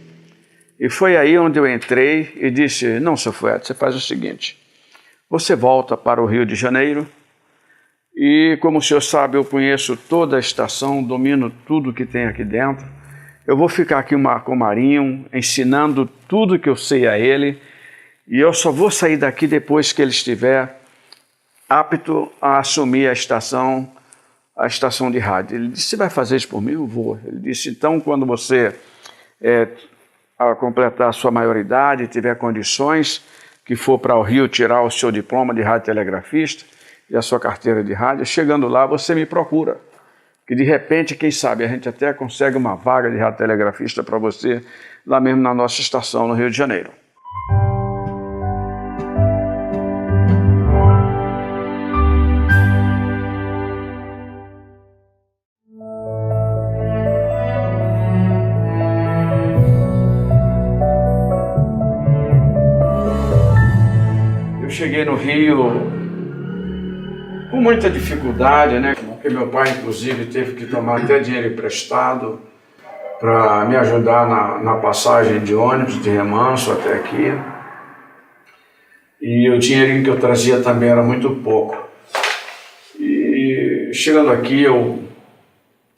E foi aí onde eu entrei e disse, não, seu Fued, você faz o seguinte, você volta para o Rio de Janeiro e, como o senhor sabe, eu conheço toda a estação, domino tudo que tem aqui dentro. Eu vou ficar aqui com o Marinho, ensinando tudo que eu sei a ele, e eu só vou sair daqui depois que ele estiver apto a assumir a estação de rádio. Ele disse, você vai fazer isso por mim? Eu vou. Ele disse, então, quando você completar a sua maioridade, tiver condições, que for para o Rio tirar o seu diploma de radiotelegrafista e a sua carteira de rádio, chegando lá você me procura. Que de repente, quem sabe, a gente até consegue uma vaga de radiotelegrafista para você, lá mesmo na nossa estação no Rio de Janeiro. Eu cheguei no Rio com muita dificuldade, né? Porque meu pai, inclusive, teve que tomar até dinheiro emprestado para me ajudar na passagem de ônibus de Remanso até aqui. E o dinheirinho que eu trazia também era muito pouco. E chegando aqui, eu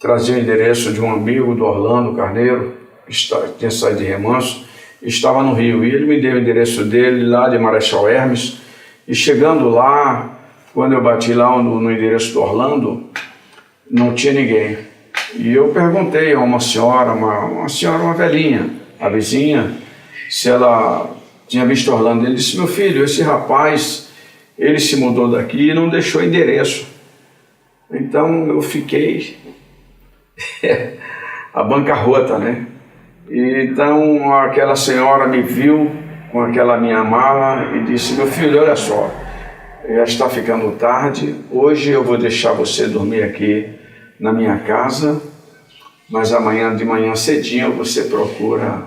trazia o endereço de um amigo do Orlando Carneiro, que tinha saído de Remanso, e estava no Rio. E ele me deu o endereço dele lá de Marechal Hermes. E chegando lá, quando eu bati lá no endereço do Orlando, não tinha ninguém. E eu perguntei a uma senhora, uma velhinha, a vizinha, se ela tinha visto Orlando. Ele disse, meu filho, esse rapaz, ele se mudou daqui e não deixou endereço. Então eu fiquei a bancarrota, né? E então aquela senhora me viu com aquela minha mala e disse, meu filho, olha só, já está ficando tarde, hoje eu vou deixar você dormir aqui na minha casa, mas amanhã de manhã cedinho você procura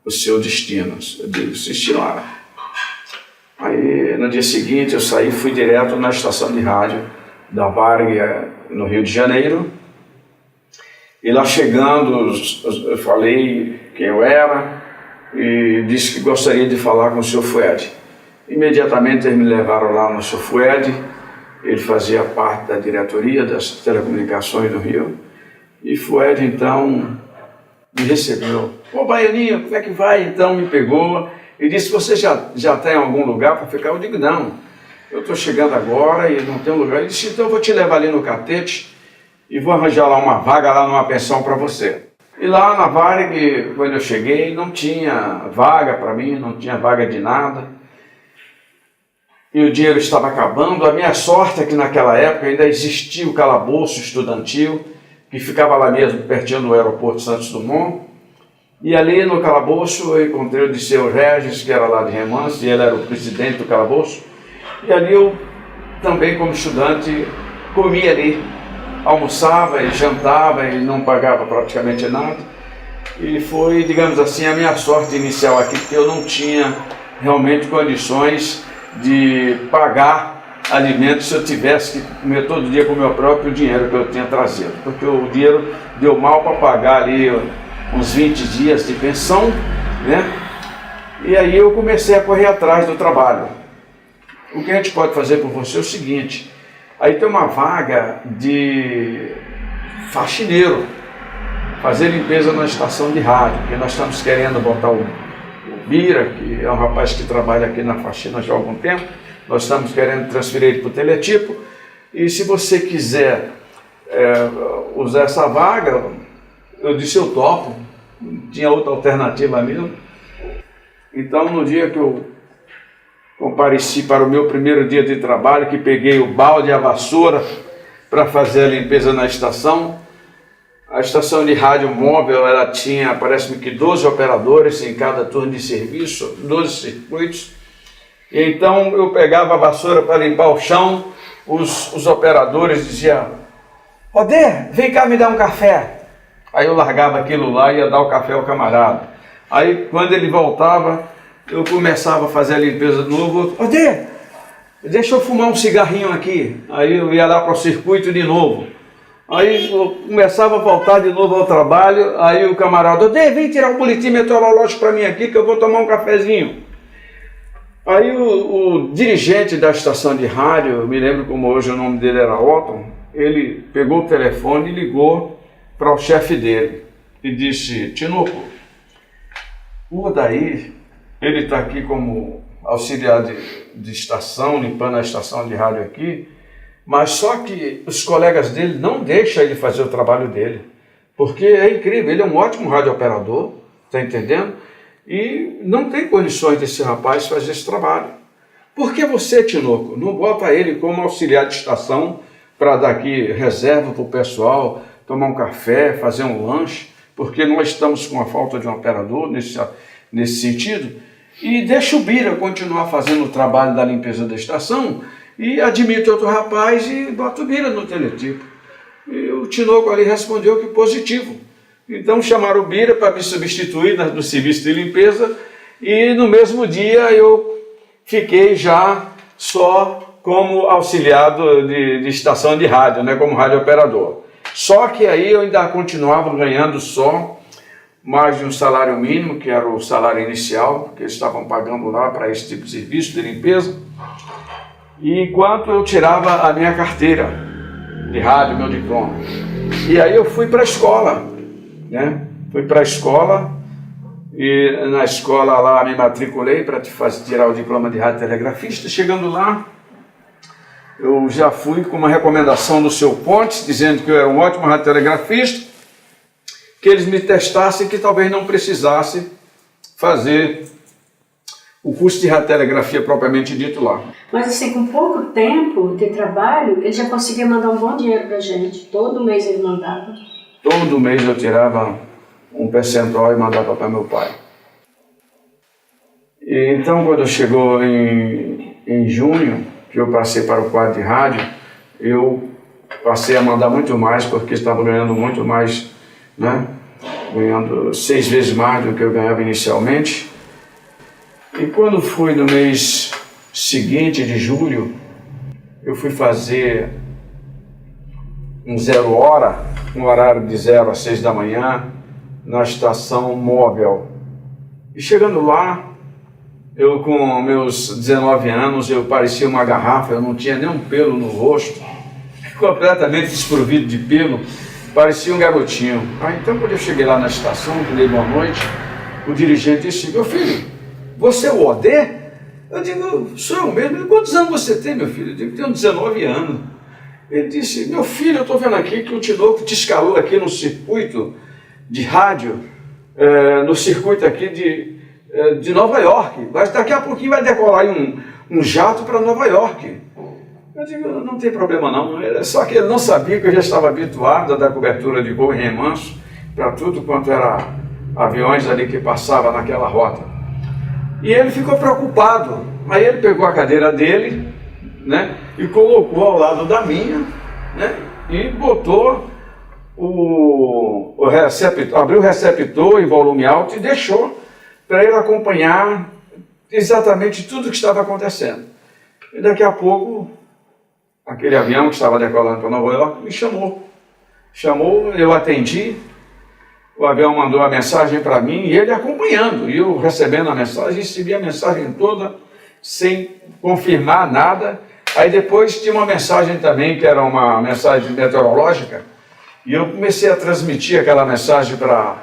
o seu destino. Eu digo, sim, senhora. Aí no dia seguinte eu saí, fui direto na estação de rádio da Varig no Rio de Janeiro, e lá chegando eu falei quem eu era e disse que gostaria de falar com o Sr. Fued. Imediatamente eles me levaram lá no Sr. Fued, ele fazia parte da diretoria das telecomunicações do Rio, e Fued então me recebeu. Ô Baianinho, como é que vai? Então me pegou e disse, você já tem algum lugar para ficar? Eu digo, não, eu estou chegando agora e não tem um lugar. Ele disse, então eu vou te levar ali no Catete e vou arranjar lá uma vaga lá numa pensão para você. E lá na Varig, quando eu cheguei, não tinha vaga para mim, não tinha vaga de nada. E o dinheiro estava acabando. A minha sorte é que naquela época ainda existia o calabouço estudantil, que ficava lá mesmo, pertinho do aeroporto Santos Dumont. E ali no calabouço eu encontrei o Disseu Regis, que era lá de Remanso, e ele era o presidente do calabouço. E ali eu também, como estudante, comia ali. Almoçava e jantava e não pagava praticamente nada. E foi, digamos assim, a minha sorte inicial aqui, porque eu não tinha realmente condições de pagar alimentos se eu tivesse que comer todo dia com o meu próprio dinheiro que eu tinha trazido. Porque o dinheiro deu mal para pagar ali uns 20 dias de pensão, né? E aí eu comecei a correr atrás do trabalho. O que a gente pode fazer por você é o seguinte, aí tem uma vaga de faxineiro, fazer limpeza na estação de rádio, porque nós estamos querendo botar o Bira, que é um rapaz que trabalha aqui na faxina já há algum tempo, nós estamos querendo transferir ele para o teletipo, e se você quiser usar essa vaga, eu disse eu topo, não tinha outra alternativa mesmo. Então, no dia que eu compareci para o meu primeiro dia de trabalho, que peguei o balde e a vassoura para fazer a limpeza na estação, a estação de rádio móvel, ela tinha, parece-me que 12 operadores em cada turno de serviço, 12 circuitos. E então eu pegava a vassoura para limpar o chão, os operadores diziam: Odê, vem cá me dar um café. Aí eu largava aquilo lá e ia dar o café ao camarada. Aí quando ele voltava, eu começava a fazer a limpeza de novo. Odê, deixa eu fumar um cigarrinho aqui. Aí eu ia lá para o circuito de novo. Aí eu começava a voltar de novo ao trabalho. Aí o camarada: Odê, vem tirar um boletim meteorológico para mim aqui que eu vou tomar um cafezinho. Aí o dirigente da estação de rádio, eu me lembro como hoje o nome dele era Otton, ele pegou o telefone e ligou para o chefe dele e disse: Tinoco, o Odair, ele está aqui como auxiliar de estação, limpando a estação de rádio aqui, mas só que os colegas dele não deixam ele fazer o trabalho dele, porque é incrível, ele é um ótimo radiooperador, está entendendo? E não tem condições desse rapaz fazer esse trabalho. Por que você, Tinoco, não bota ele como auxiliar de estação para dar aqui reserva para o pessoal, tomar um café, fazer um lanche, porque nós estamos com a falta de um operador nesse sentido, e deixa o Bira continuar fazendo o trabalho da limpeza da estação e admite outro rapaz e bota o Bira no teletipo. E o Tinoco ali respondeu que positivo. Então chamaram o Bira para me substituir no serviço de limpeza e no mesmo dia eu fiquei já só como auxiliado de estação de rádio, né, como radiooperador. Só que aí eu ainda continuava ganhando só mais de um salário mínimo, que era o salário inicial, que eles estavam pagando lá para esse tipo de serviço de limpeza, e enquanto eu tirava a minha carteira de rádio, meu diploma. E aí eu fui para a escola. Né? Fui para a escola e na escola lá me matriculei para tirar o diploma de radiotelegrafista. Chegando lá, eu já fui com uma recomendação do seu Pontes, dizendo que eu era um ótimo radiotelegrafista, que eles me testassem, que talvez não precisasse fazer o curso de radiotelegrafia propriamente dito lá.
Mas assim, com pouco tempo de trabalho, ele já conseguia mandar um bom dinheiro para a gente. Todo mês ele mandava.
Todo mês eu tirava um percentual e mandava para meu pai. E então, quando chegou em junho, que eu passei para o quadro de rádio, eu passei a mandar muito mais, porque estava ganhando muito mais, né? Ganhando 6 vezes mais do que eu ganhava inicialmente. E quando fui no mês seguinte, de julho, eu fui fazer um 0 hora, um horário de 0 às 6 da manhã, na estação móvel. E chegando lá, eu com meus 19 anos, eu parecia uma garrafa, eu não tinha nem um pelo no rosto, completamente desprovido de pelo, parecia um garotinho. Então quando eu cheguei lá na estação, dei boa noite, o dirigente disse: meu filho, você é o Odê? Eu digo: sou eu mesmo. Quantos anos você tem, meu filho? Eu digo: tenho 19 anos. Ele disse: meu filho, eu estou vendo aqui que o Tinoco te escalou aqui no circuito de rádio, no circuito aqui de Nova York. Mas daqui a pouquinho vai decolar um jato para Nova York. Eu digo: não tem problema não. Só que ele não sabia que eu já estava habituado a dar cobertura de voo em remanso para tudo quanto era aviões ali que passavam naquela rota. E ele ficou preocupado. Aí ele pegou a cadeira dele, né, e colocou ao lado da minha, né, e botou o receptor, abriu o receptor em volume alto e deixou para ele acompanhar exatamente tudo o que estava acontecendo. E daqui a pouco, aquele avião que estava decolando para Nova York me chamou. Eu atendi, o avião mandou a mensagem para mim e ele acompanhando, e eu recebendo a mensagem, recebi a mensagem toda sem confirmar nada. Aí depois tinha uma mensagem também, que era uma mensagem meteorológica, e eu comecei a transmitir aquela mensagem para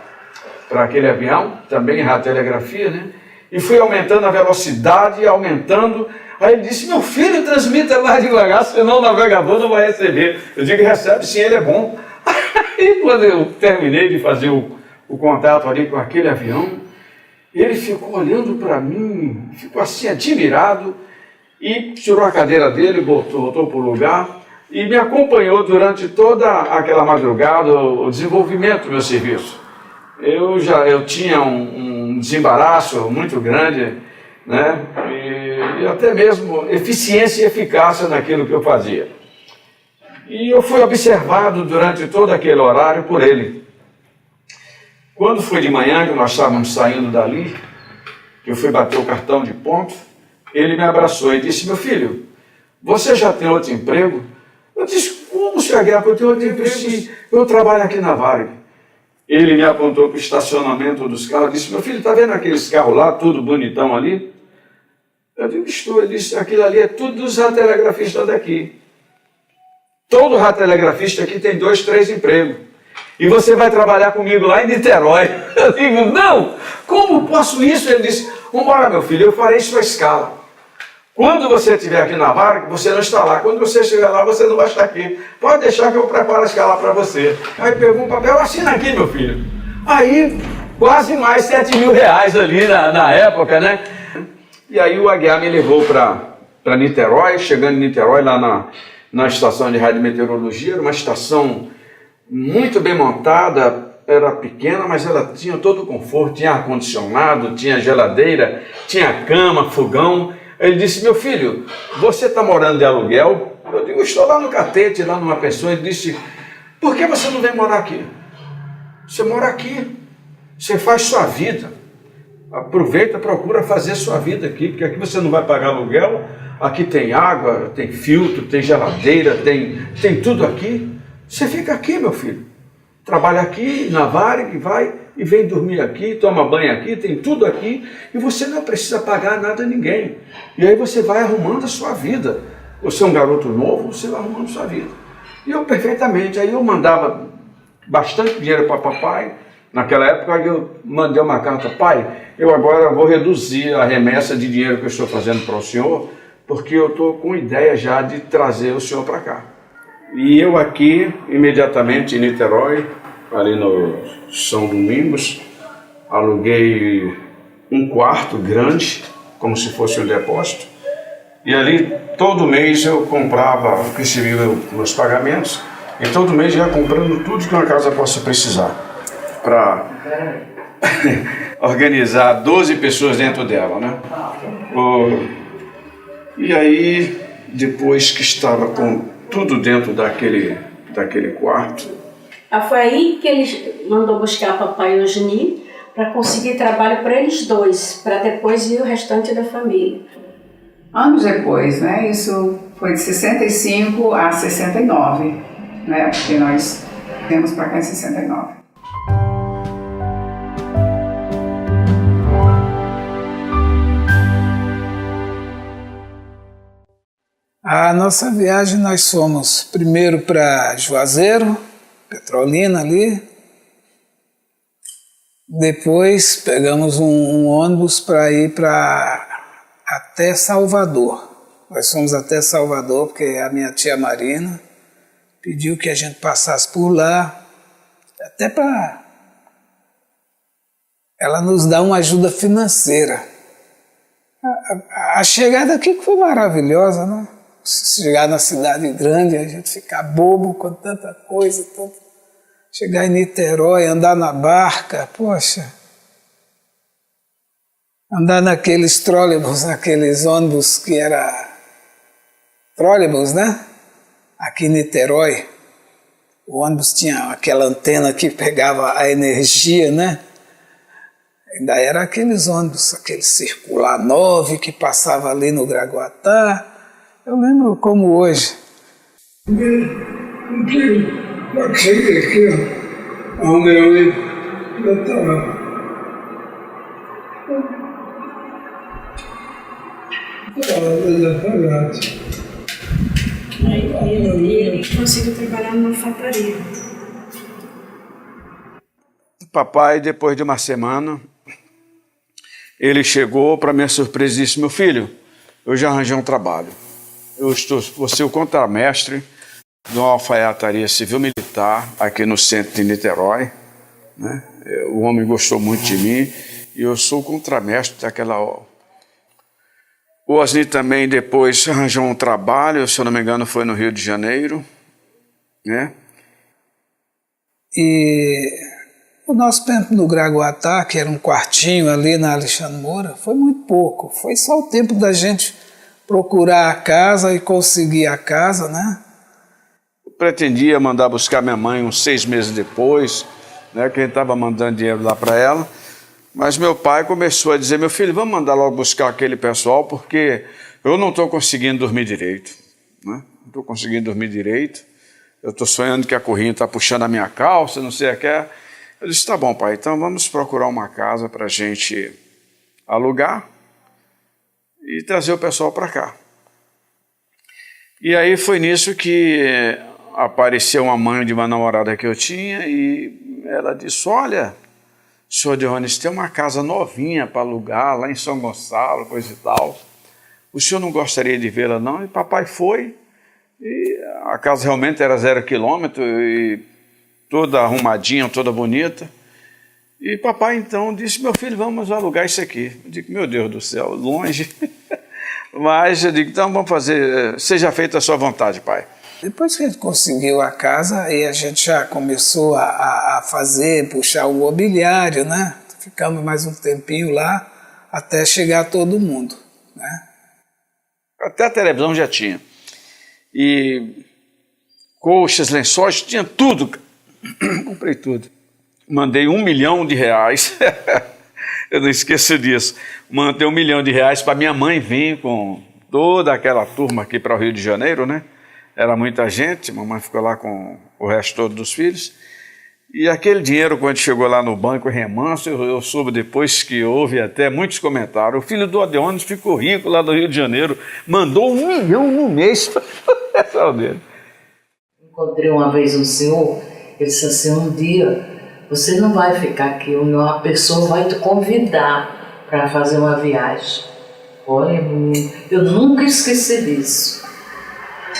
aquele avião, também em radiotelegrafia, né? E fui aumentando a velocidade, aumentando. Aí ele disse: meu filho, transmita mais devagar, senão o navegador não vai receber. Eu digo: recebe sim, ele é bom. Aí quando eu terminei de fazer o contato ali com aquele avião, Ele ficou olhando para mim, ficou assim admirado e tirou a cadeira dele, voltou para o lugar e me acompanhou durante toda aquela madrugada, o desenvolvimento do meu serviço. Eu tinha um desembaraço muito grande, né? E até mesmo eficiência e eficácia naquilo que eu fazia. E eu fui observado durante todo aquele horário por ele. Quando foi de manhã, que nós estávamos saindo dali, que eu fui bater o cartão de ponto, ele me abraçou e disse: meu filho, você já tem outro emprego? Eu disse: como, senhor Guerra, eu tenho outro emprego? Sim, eu trabalho aqui na Varig. Ele me apontou para o estacionamento dos carros e disse: meu filho, está vendo aqueles carros lá, tudo bonitão ali? Eu digo: estou. Ele disse: aquilo ali é tudo dos radiotelegrafistas daqui. Todo radiotelegrafista aqui tem 2, 3 empregos. E você vai trabalhar comigo lá em Niterói. Eu digo: não, como posso isso? Ele disse: vamos embora, meu filho, eu farei sua escala. Quando você estiver aqui na Varig, você não está lá. Quando você estiver lá, você não vai estar aqui. Pode deixar que eu preparo a escala para você. Aí pegou um papel: assina aqui, meu filho. Aí, quase mais 7 mil reais ali na época, né? E aí o Aguiar me levou para Niterói. Chegando em Niterói, lá na estação de radiometeorologia, era uma estação muito bem montada, era pequena, mas ela tinha todo o conforto, tinha ar-condicionado, tinha geladeira, tinha cama, fogão. Ele disse: meu filho, você está morando de aluguel? Eu digo: estou lá no Catete, lá numa pessoa. Ele disse: por que você não vem morar aqui? Você mora aqui, você faz sua vida. Aproveita, procura fazer sua vida aqui, porque aqui você não vai pagar aluguel, aqui tem água, tem filtro, tem geladeira, tem tudo aqui. Você fica aqui, meu filho. Trabalha aqui na Varig, vai e vem dormir aqui, toma banho aqui, tem tudo aqui, e você não precisa pagar nada a ninguém. E aí você vai arrumando a sua vida. Você é um garoto novo, você vai arrumando a sua vida. E eu perfeitamente, aí eu mandava bastante dinheiro para papai. Naquela época eu mandei uma carta: pai, eu agora vou reduzir a remessa de dinheiro que eu estou fazendo para o senhor, porque eu estou com ideia já de trazer o senhor para cá. E eu aqui, imediatamente em Niterói, ali no São Domingos, aluguei um quarto grande, como se fosse um depósito, e ali todo mês eu comprava, recebi meus pagamentos, e todo mês ia comprando tudo que uma casa possa precisar, para organizar 12 pessoas dentro dela, né? E aí, depois que estava com tudo dentro daquele quarto.
Foi aí que ele mandou buscar papai e Eugenie para conseguir trabalho para eles dois, para depois ir o restante da família.
Anos depois, né? Isso foi de 65 a 69, né? Porque nós viemos para cá em 69. A nossa viagem, nós fomos primeiro para Juazeiro, Petrolina ali. Depois pegamos um ônibus para ir até Salvador. Nós fomos até Salvador porque a minha tia Marina pediu que a gente passasse por lá, até para ela nos dar uma ajuda financeira. A chegada aqui foi maravilhosa, né? Chegar na cidade grande, a gente ficar bobo com tanta coisa, chegar em Niterói, andar na barca, poxa, andar naqueles trólebus, naqueles ônibus que era trólebus, né? Aqui em Niterói, o ônibus tinha aquela antena que pegava a energia, né? Ainda era aqueles ônibus, aquele circular 9 que passava ali no Gragoatá. Eu lembro como hoje. Cheguei aqui, onde eu ia, eu estava ele conseguiu trabalhar numa alfaiataria.
Papai, depois de uma semana, ele chegou para minha surpresa e disse: meu filho, eu já arranjei um trabalho. Vou ser o contramestre de uma alfaiataria civil-militar aqui no centro de Niterói, né? O homem gostou muito de mim E eu sou o contramestre daquela obra. O Osni também depois arranjou um trabalho, se eu não me engano foi no Rio de Janeiro, né?
E o nosso tempo no Gragoatá, que era um quartinho ali na Alexandre Moura, foi muito pouco. Foi só o tempo da gente procurar a casa e conseguir a casa, né?
Eu pretendia mandar buscar minha mãe uns 6 meses depois, né? Que a gente estava mandando dinheiro lá para ela. Mas meu pai começou a dizer, meu filho, vamos mandar logo buscar aquele pessoal, porque eu não estou conseguindo dormir direito, né? Não estou conseguindo dormir direito. Eu estou sonhando que a corrinha está puxando a minha calça, não sei o que é. Eu disse, tá bom, pai, então vamos procurar uma casa para a gente alugar e trazer o pessoal para cá. E aí foi nisso que apareceu uma mãe de uma namorada que eu tinha e ela disse, olha, senhor Dionis, tem uma casa novinha para alugar lá em São Gonçalo, coisa e tal. O senhor não gostaria de vê-la não? E papai foi. E a casa realmente era 0 quilômetro e toda arrumadinha, toda bonita. E papai então disse, meu filho, vamos alugar isso aqui. Eu digo, meu Deus do céu, longe. Mas eu digo, então vamos fazer, seja feita a sua vontade, pai.
Depois que a gente conseguiu a casa, aí a gente já começou a fazer, puxar o mobiliário, né? Ficamos mais um tempinho lá, até chegar todo mundo, né?
Até a televisão já tinha. E colchas, lençóis, tinha tudo. Comprei tudo. Mandei R$1 milhão. Eu não esqueço disso. Mandei R$1 milhão para minha mãe vir com toda aquela turma aqui para o Rio de Janeiro, né? Era muita gente, mamãe ficou lá com o resto todo dos filhos. E aquele dinheiro, quando chegou lá no banco, remanso, eu soube depois que houve até muitos comentários. O filho do Odeonis ficou rico lá do Rio de Janeiro, mandou R$1 milhão no mês para o dele.
Encontrei uma vez um senhor, ele disse assim, um dia você não vai ficar aqui, uma pessoa vai te convidar para fazer uma viagem. Olha, menino, eu nunca esqueci disso.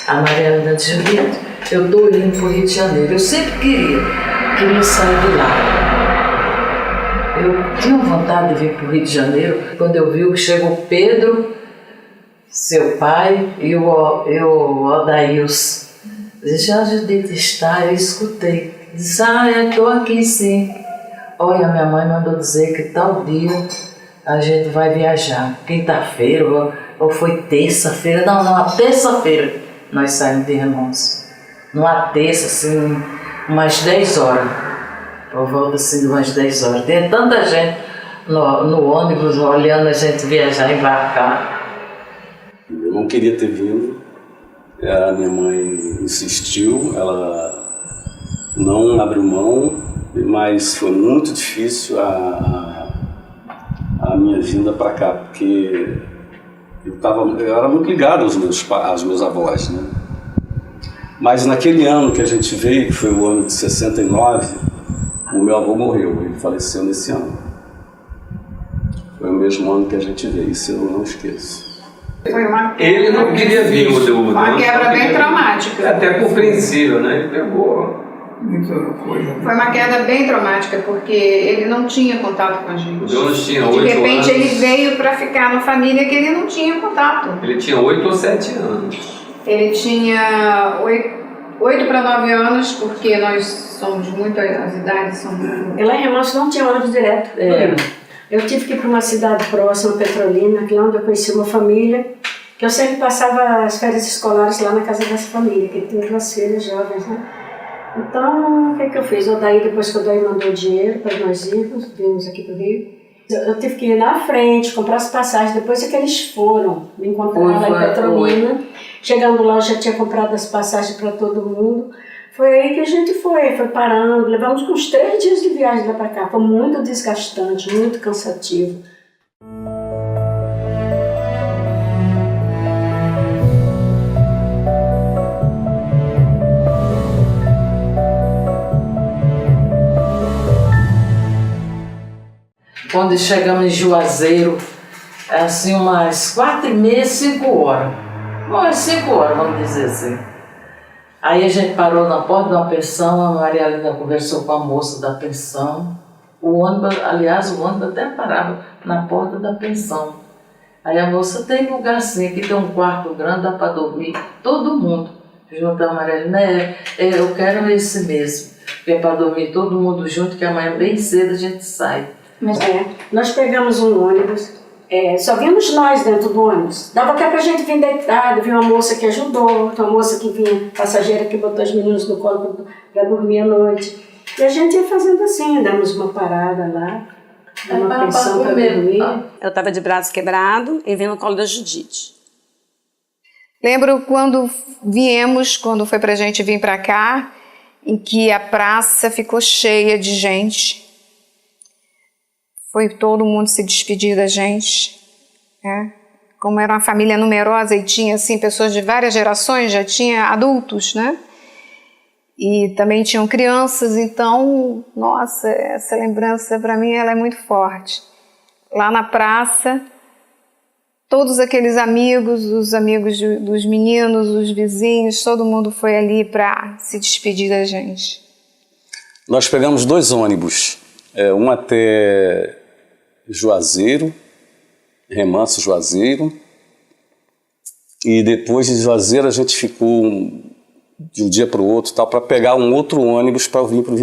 A Mariana de Julieta, eu estou indo para o Rio de Janeiro, eu sempre queria sair de lá. Eu tinha vontade de vir para o Rio de Janeiro, quando eu vi que chegou Pedro, seu pai, e o Odails. Disse, a Judita está, eu escutei. Disse, eu estou aqui sim. Olha, minha mãe mandou dizer que tal dia a gente vai viajar. Quinta-feira, ou foi terça-feira, não, terça-feira nós saímos de Remanso. Numa terça, assim, umas 10 horas. Por volta assim de umas 10 horas. Tinha tanta gente no ônibus olhando a gente viajar, embarcar.
Eu não queria ter vindo. A minha mãe insistiu, ela não abriu mão, mas foi muito difícil a minha vinda para cá, porque eu era muito ligado aos meus avós, né? Mas naquele ano que a gente veio, que foi o ano de 69, o meu avô morreu, ele faleceu nesse ano. Foi o mesmo ano que a gente veio, isso eu não esqueço.
Ele não queria vir,
uma quebra bem traumática.
É até compreensível, né? Ele pegou
muita coisa.
Foi uma queda bem traumática, porque ele não tinha contato com a gente.
O Jonas tinha 8
anos. De repente
anos.
Ele veio para ficar numa família que ele não tinha contato.
Ele tinha 8 ou 7 anos.
Ele tinha 8 para 9 anos, porque nós somos muito, as idades são muito...
Lá em Remanso não tinha ônibus direto. Eu tive que ir para uma cidade próxima, Petrolina, que lá onde eu conheci uma família, que eu sempre passava as férias escolares lá na casa dessa família, que tem 2 filhas jovens, né? Então, o que eu fiz? Depois que o Daí mandou dinheiro para nós irmos, vimos aqui para o Rio, eu tive que ir na frente, comprar as passagens, depois é que eles foram me encontrar lá em Petrolina. Chegando lá, eu já tinha comprado as passagens para todo mundo. Foi aí que a gente foi parando, levamos uns 3 dias de viagem lá para cá. Foi muito desgastante, muito cansativo.
Quando chegamos em Juazeiro, assim umas 4h30, 5 horas. Umas 5 horas, vamos dizer assim. Aí a gente parou na porta de uma pensão, a Maria Helena conversou com a moça da pensão O ônibus até parava na porta da pensão. Aí a moça, tem lugar assim, aqui tem um quarto grande, dá para dormir, todo mundo. Junto a Maria, né? Eu quero esse mesmo, que é para dormir todo mundo junto, que amanhã bem cedo a gente sai.
Mas nós pegamos um ônibus, só vimos nós dentro do ônibus. Dava até pra gente vir deitado, viu uma moça que ajudou, uma moça que vinha, passageira que botou os meninos no colo para dormir à noite. E a gente ia fazendo assim, damos uma parada lá, uma pensão para dormir.
Eu estava de braço quebrado e vim no colo da Judite.
Lembro quando foi pra gente vir pra cá, em que a praça ficou cheia de gente. Foi todo mundo se despedir da gente. Né? Como era uma família numerosa e tinha assim, pessoas de várias gerações, já tinha adultos, né? E também tinham crianças, então, nossa, essa lembrança para mim ela é muito forte. Lá na praça, todos aqueles amigos, os amigos dos meninos, os vizinhos, todo mundo foi ali para se despedir da gente.
Nós pegamos 2 ônibus, um até Juazeiro, Remanso Juazeiro, e depois de Juazeiro a gente ficou de um dia para o outro para pegar um outro ônibus para vir para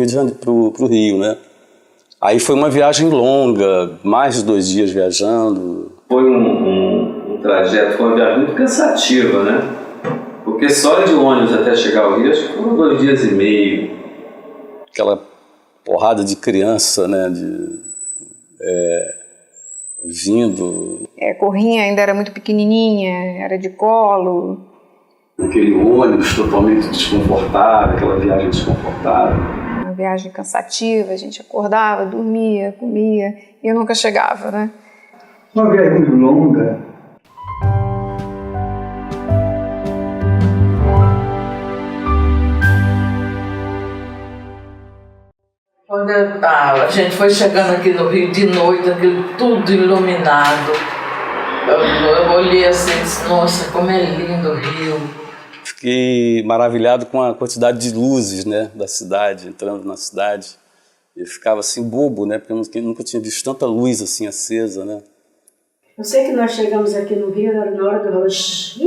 o Rio, né? Aí foi uma viagem longa, mais de 2 dias viajando.
Foi um trajeto, foi uma viagem muito cansativa, né? Porque só de ônibus até chegar ao Rio, acho que foram 2 dias e meio.
Aquela porrada de criança, né? Vindo.
Corrinha ainda era muito pequenininha, era de colo.
Aquele ônibus totalmente desconfortável, aquela viagem desconfortável.
Uma viagem cansativa, a gente acordava, dormia, comia e eu nunca chegava, né?
Uma viagem muito longa.
Quando a gente foi chegando aqui no Rio de noite, aquilo tudo iluminado, eu olhei assim e disse, nossa, como é lindo o Rio.
Fiquei maravilhado com a quantidade de luzes, né, da cidade, entrando na cidade. Eu ficava assim bobo, né, porque eu nunca tinha visto tanta luz assim acesa, né.
Eu sei que nós chegamos aqui no Rio na hora do roxo.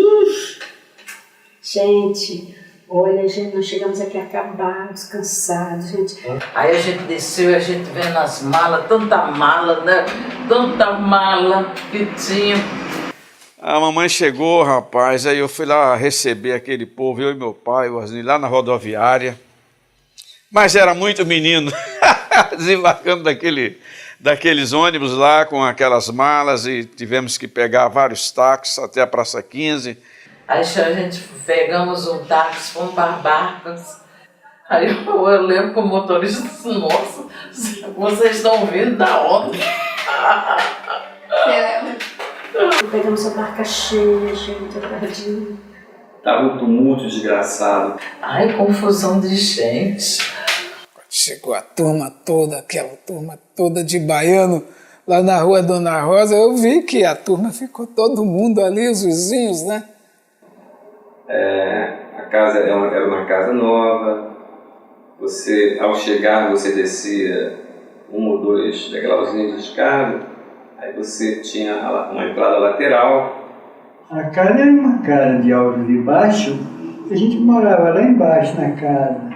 Gente, olha, nós chegamos aqui acabados, cansados, gente.
Aí a gente desceu e a gente vendo as malas, tanta mala, né? Tanta mala que tinha.
A mamãe chegou, rapaz, aí eu fui lá receber aquele povo, eu e meu pai, o Osni, lá na rodoviária. Mas era muito menino, desembarcando daqueles ônibus lá com aquelas malas e tivemos que pegar vários táxis até a Praça 15.
Aí a gente pegamos um táxi, fomos para Barcas. Aí eu lembro que o motorista disse, nossa, vocês estão vindo da onde?
Pegamos a barca cheia, gente, aguardinho.
Tava um tumulto desgraçado.
Ai, confusão de gente.
Chegou a turma toda, aquela turma toda de baiano, lá na rua Dona Rosa, eu vi que a turma ficou todo mundo ali, os vizinhos, né?
A casa era uma casa nova. Você, ao chegar, você descia 1 ou 2 degrauzinhos de escada. Aí você tinha uma entrada lateral.
A casa era uma casa de altos e baixos. A gente morava lá embaixo na casa,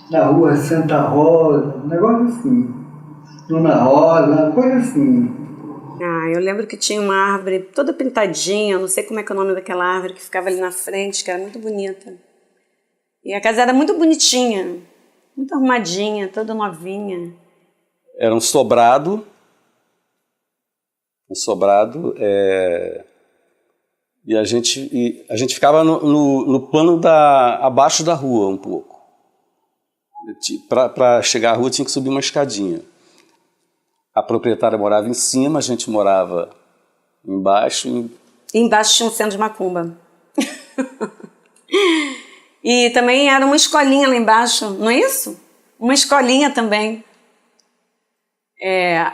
na rua Santa Rosa, um negócio assim. Dona Rosa, uma coisa assim.
Eu lembro que tinha uma árvore toda pintadinha, não sei como é que é o nome daquela árvore que ficava ali na frente, que era muito bonita. E a casa era muito bonitinha, muito arrumadinha, toda novinha.
Era um sobrado, e a gente ficava no plano abaixo da rua um pouco. Para chegar à rua tinha que subir uma escadinha. A proprietária morava em cima, a gente morava embaixo.
E embaixo tinha um centro de macumba. E também era uma escolinha lá embaixo, não é isso? Uma escolinha também.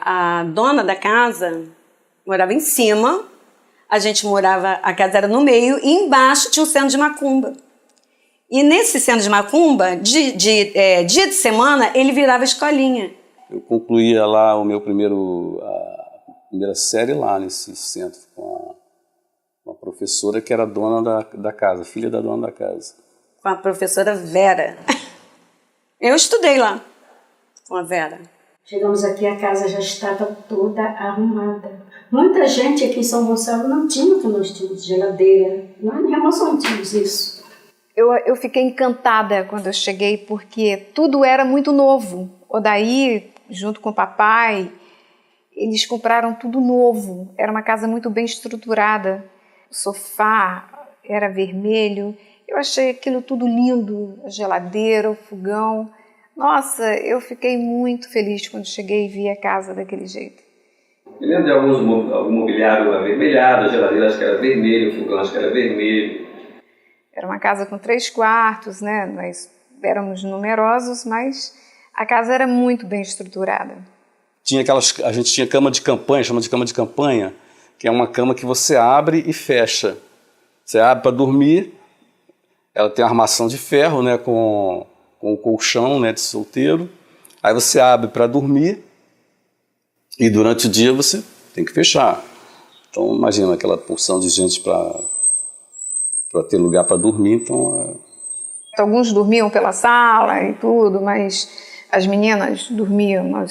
A dona da casa morava em cima, a casa era no meio, e embaixo tinha um centro de macumba. E nesse centro de macumba, dia de semana, ele virava escolinha.
Eu concluía lá a primeira série lá nesse centro, com uma professora que era dona da casa, filha da dona da casa.
Com a professora Vera. Eu estudei lá com a Vera.
Chegamos aqui, a casa já estava toda arrumada. Muita gente aqui em São Gonçalo não tinha o que nós tínhamos, geladeira. Nós não tínhamos isso.
Eu fiquei encantada quando eu cheguei, porque tudo era muito novo. Odaí, junto com o papai, eles compraram tudo novo. Era uma casa muito bem estruturada. O sofá era vermelho. Eu achei aquilo tudo lindo, a geladeira, o fogão. Nossa, eu fiquei muito feliz quando cheguei e vi a casa daquele jeito.
Eu lembro de algum mobiliário avermelhado, a geladeira acho que era vermelho, o fogão acho que era vermelho.
Era uma casa com 3 quartos, né? Nós éramos numerosos, mas a casa era muito bem estruturada.
A gente tinha cama de campanha, chama de cama de campanha, que é uma cama que você abre e fecha. Você abre para dormir, ela tem armação de ferro, né, com o colchão, né, de solteiro. Aí você abre para dormir e durante o dia você tem que fechar. Então imagina aquela porção de gente para ter lugar para dormir. Então,
Alguns dormiam pela sala e tudo, mas as meninas dormiam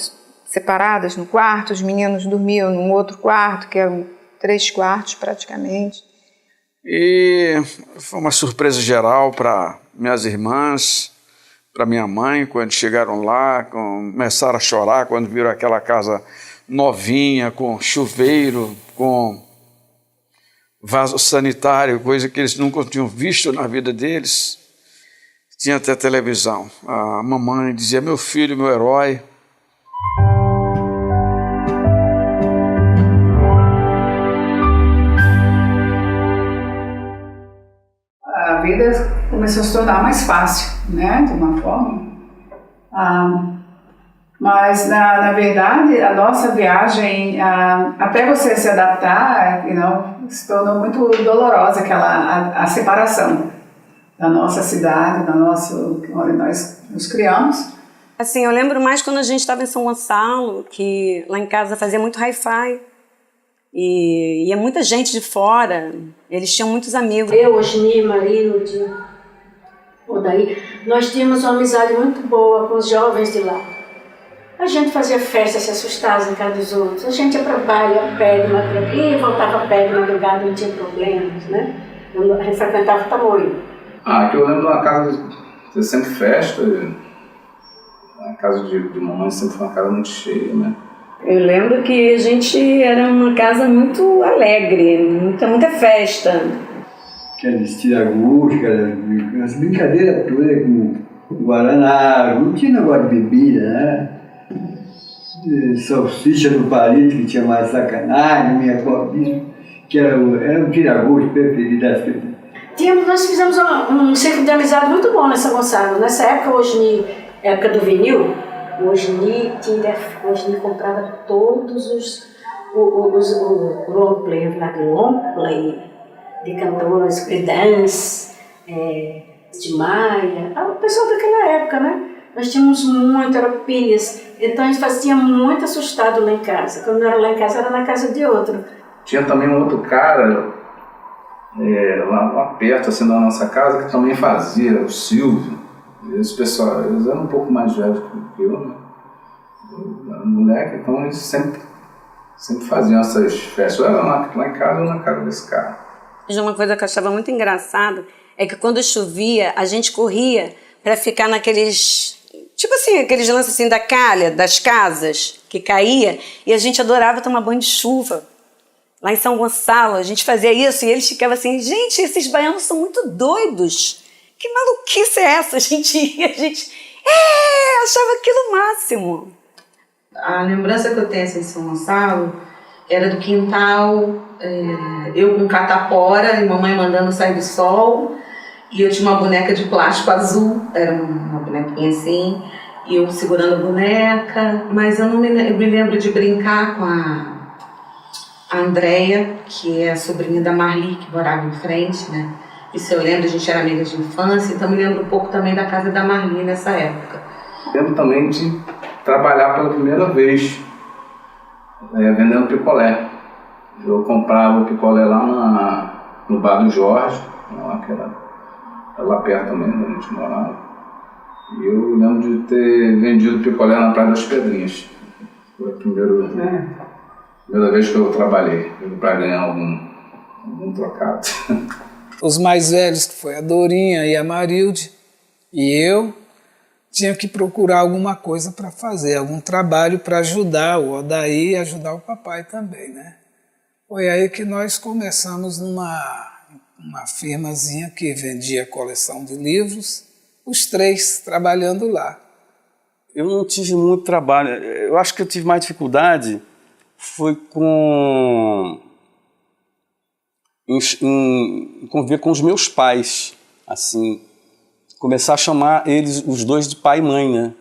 separadas no quarto, os meninos dormiam num outro quarto, que eram 3 quartos praticamente.
E foi uma surpresa geral para minhas irmãs, para minha mãe, quando chegaram lá, começaram a chorar quando viram aquela casa novinha, com chuveiro, com vaso sanitário, coisa que eles nunca tinham visto na vida deles. Tinha até televisão. A mamãe dizia, meu filho, meu herói.
A vida começou a se tornar mais fácil, né, de uma forma. Mas, na verdade, a nossa viagem, até você se adaptar, se tornou muito dolorosa a separação da nossa cidade, onde nós nos criamos.
Assim, eu lembro mais quando a gente estava em São Gonçalo, que lá em casa fazia muito hi-fi. E ia muita gente de fora, eles tinham muitos amigos.
Eu, Osni, Marino, Odaí, nós tínhamos uma amizade muito boa com os jovens de lá. A gente fazia festa, se assustava em casa dos outros. A gente ia para baile a pé de madrugada e voltava a pé de madrugada, não tinha problemas, né? A gente frequentava o Tamoio.
Que eu lembro de uma casa de sempre festa. A casa de mamãe sempre foi uma casa muito cheia, né?
Eu lembro que a gente era uma casa muito alegre, muita festa.
Aqueles tiragos, as brincadeiras todas com guaraná, não tinha negócio de bebida, né? Salsicha no palito, que tinha mais sacanagem, minha cobiça, que era um tiragosto preferido das crianças.
Nós fizemos um círculo de amizade muito bom nessa Gonçalo. Nessa época, época do vinil, o Osni comprava todos os long play, de cantores, Creedence, de Maia, o pessoal daquela época, né? Nós tínhamos muito, era pilhas, então a gente fazia muito assustado lá em casa. Quando não era lá em casa, era na casa de outro.
Tinha também um outro cara, lá perto assim, da nossa casa, que também fazia, o Silvio. Eles eram um pouco mais velhos que eu, né? Eu era moleque, então eles sempre faziam essas festas. Ou era lá em casa ou na casa desse cara.
Uma coisa que eu achava muito engraçado é que quando chovia, a gente corria para ficar naqueles... Tipo assim, aqueles lances assim da calha, das casas, que caía, e a gente adorava tomar banho de chuva. Lá em São Gonçalo, a gente fazia isso e eles ficavam assim, gente, esses baianos são muito doidos. Que maluquice é essa? A gente achava aquilo o máximo.
A lembrança que eu tenho assim, de São Gonçalo era do quintal, eu com catapora e mamãe mandando sair do sol, e eu tinha uma boneca de plástico azul, era uma bonequinha assim, e eu segurando a boneca, mas eu me lembro de brincar com a Andréia, que é a sobrinha da Marli, que morava em frente, né? Isso eu lembro, a gente era amiga de infância, então me lembro um pouco também da casa da Marli nessa época.
Lembro também de trabalhar pela primeira vez, vendendo picolé. Eu comprava o picolé lá no bar do Jorge, lá perto também, onde a gente morava. E eu lembro de ter vendido picolé na Praia das Pedrinhas. Foi a primeira vez que eu trabalhei, para ganhar algum trocado.
Os mais velhos, que foi a Dorinha e a Marilde, e eu, tinha que procurar alguma coisa para fazer, algum trabalho para ajudar o Odaí e ajudar o papai também, né? Foi aí que nós começamos numa firmazinha que vendia coleção de livros, os três trabalhando lá.
Eu não tive muito trabalho. Eu acho que eu tive mais dificuldade foi em conviver com os meus pais, assim, começar a chamar eles, os dois, de pai e mãe, né?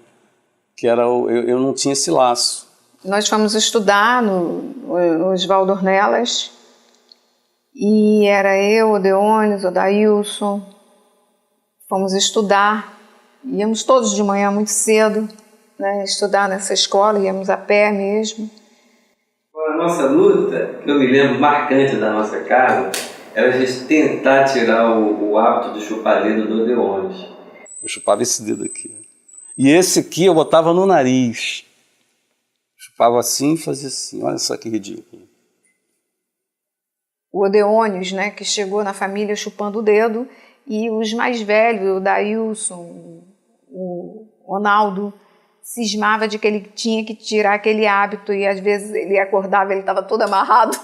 Que era eu não tinha esse laço.
Nós fomos estudar no Oswaldo Ornelas, e era eu, Odeônios, Odailson. Fomos estudar, íamos todos de manhã muito cedo, né, estudar nessa escola, íamos a pé mesmo.
A nossa luta, que eu me lembro marcante da nossa casa, era a gente tentar tirar o hábito do chupar-dedo do Odeônios.
Eu chupava esse dedo aqui. E esse aqui eu botava no nariz. Chupava assim e fazia assim. Olha só que ridículo.
O Odeônios, né, que chegou na família chupando o dedo, e os mais velhos, o Dailson, o Ronaldo, cismava de que ele tinha que tirar aquele hábito, e às vezes ele acordava, ele estava todo amarrado.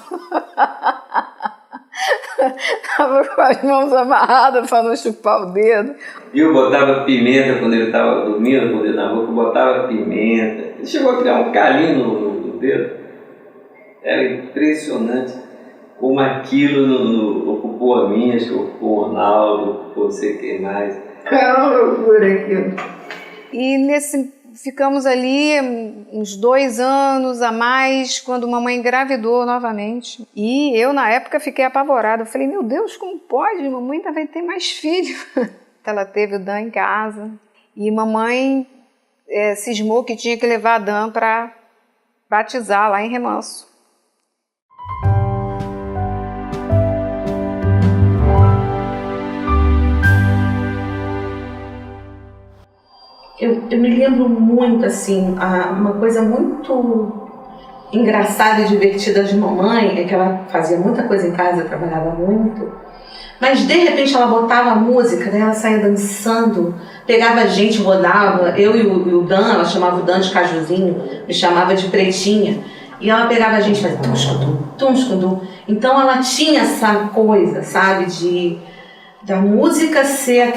Estava com as mãos amarradas para não chupar o dedo.
E eu botava pimenta quando ele estava dormindo com o dedo na boca, eu botava pimenta. Ele chegou a criar um calinho no dedo. Era impressionante como aquilo ocupou a minha, acho que ocupou o Ronaldo, ocupou não sei quem mais.
Era uma loucura aquilo. E ficamos ali uns 2 anos a mais, quando mamãe engravidou novamente. E eu, na época, fiquei apavorada. Eu falei, meu Deus, como pode? Mamãe vai ter mais filho. Ela teve o Dan em casa. E mamãe cismou que tinha que levar Dan para batizar lá em Remanso.
Eu me lembro muito, assim, uma coisa muito engraçada e divertida de mamãe, é que ela fazia muita coisa em casa, trabalhava muito, mas de repente ela botava a música, né, ela saía dançando, pegava a gente, rodava, eu e o Dan, ela chamava o Dan de Cajuzinho, me chamava de Pretinha, e ela pegava a gente e fazia tum-escudum, tum-escudum. Então ela tinha essa coisa, sabe, da música ser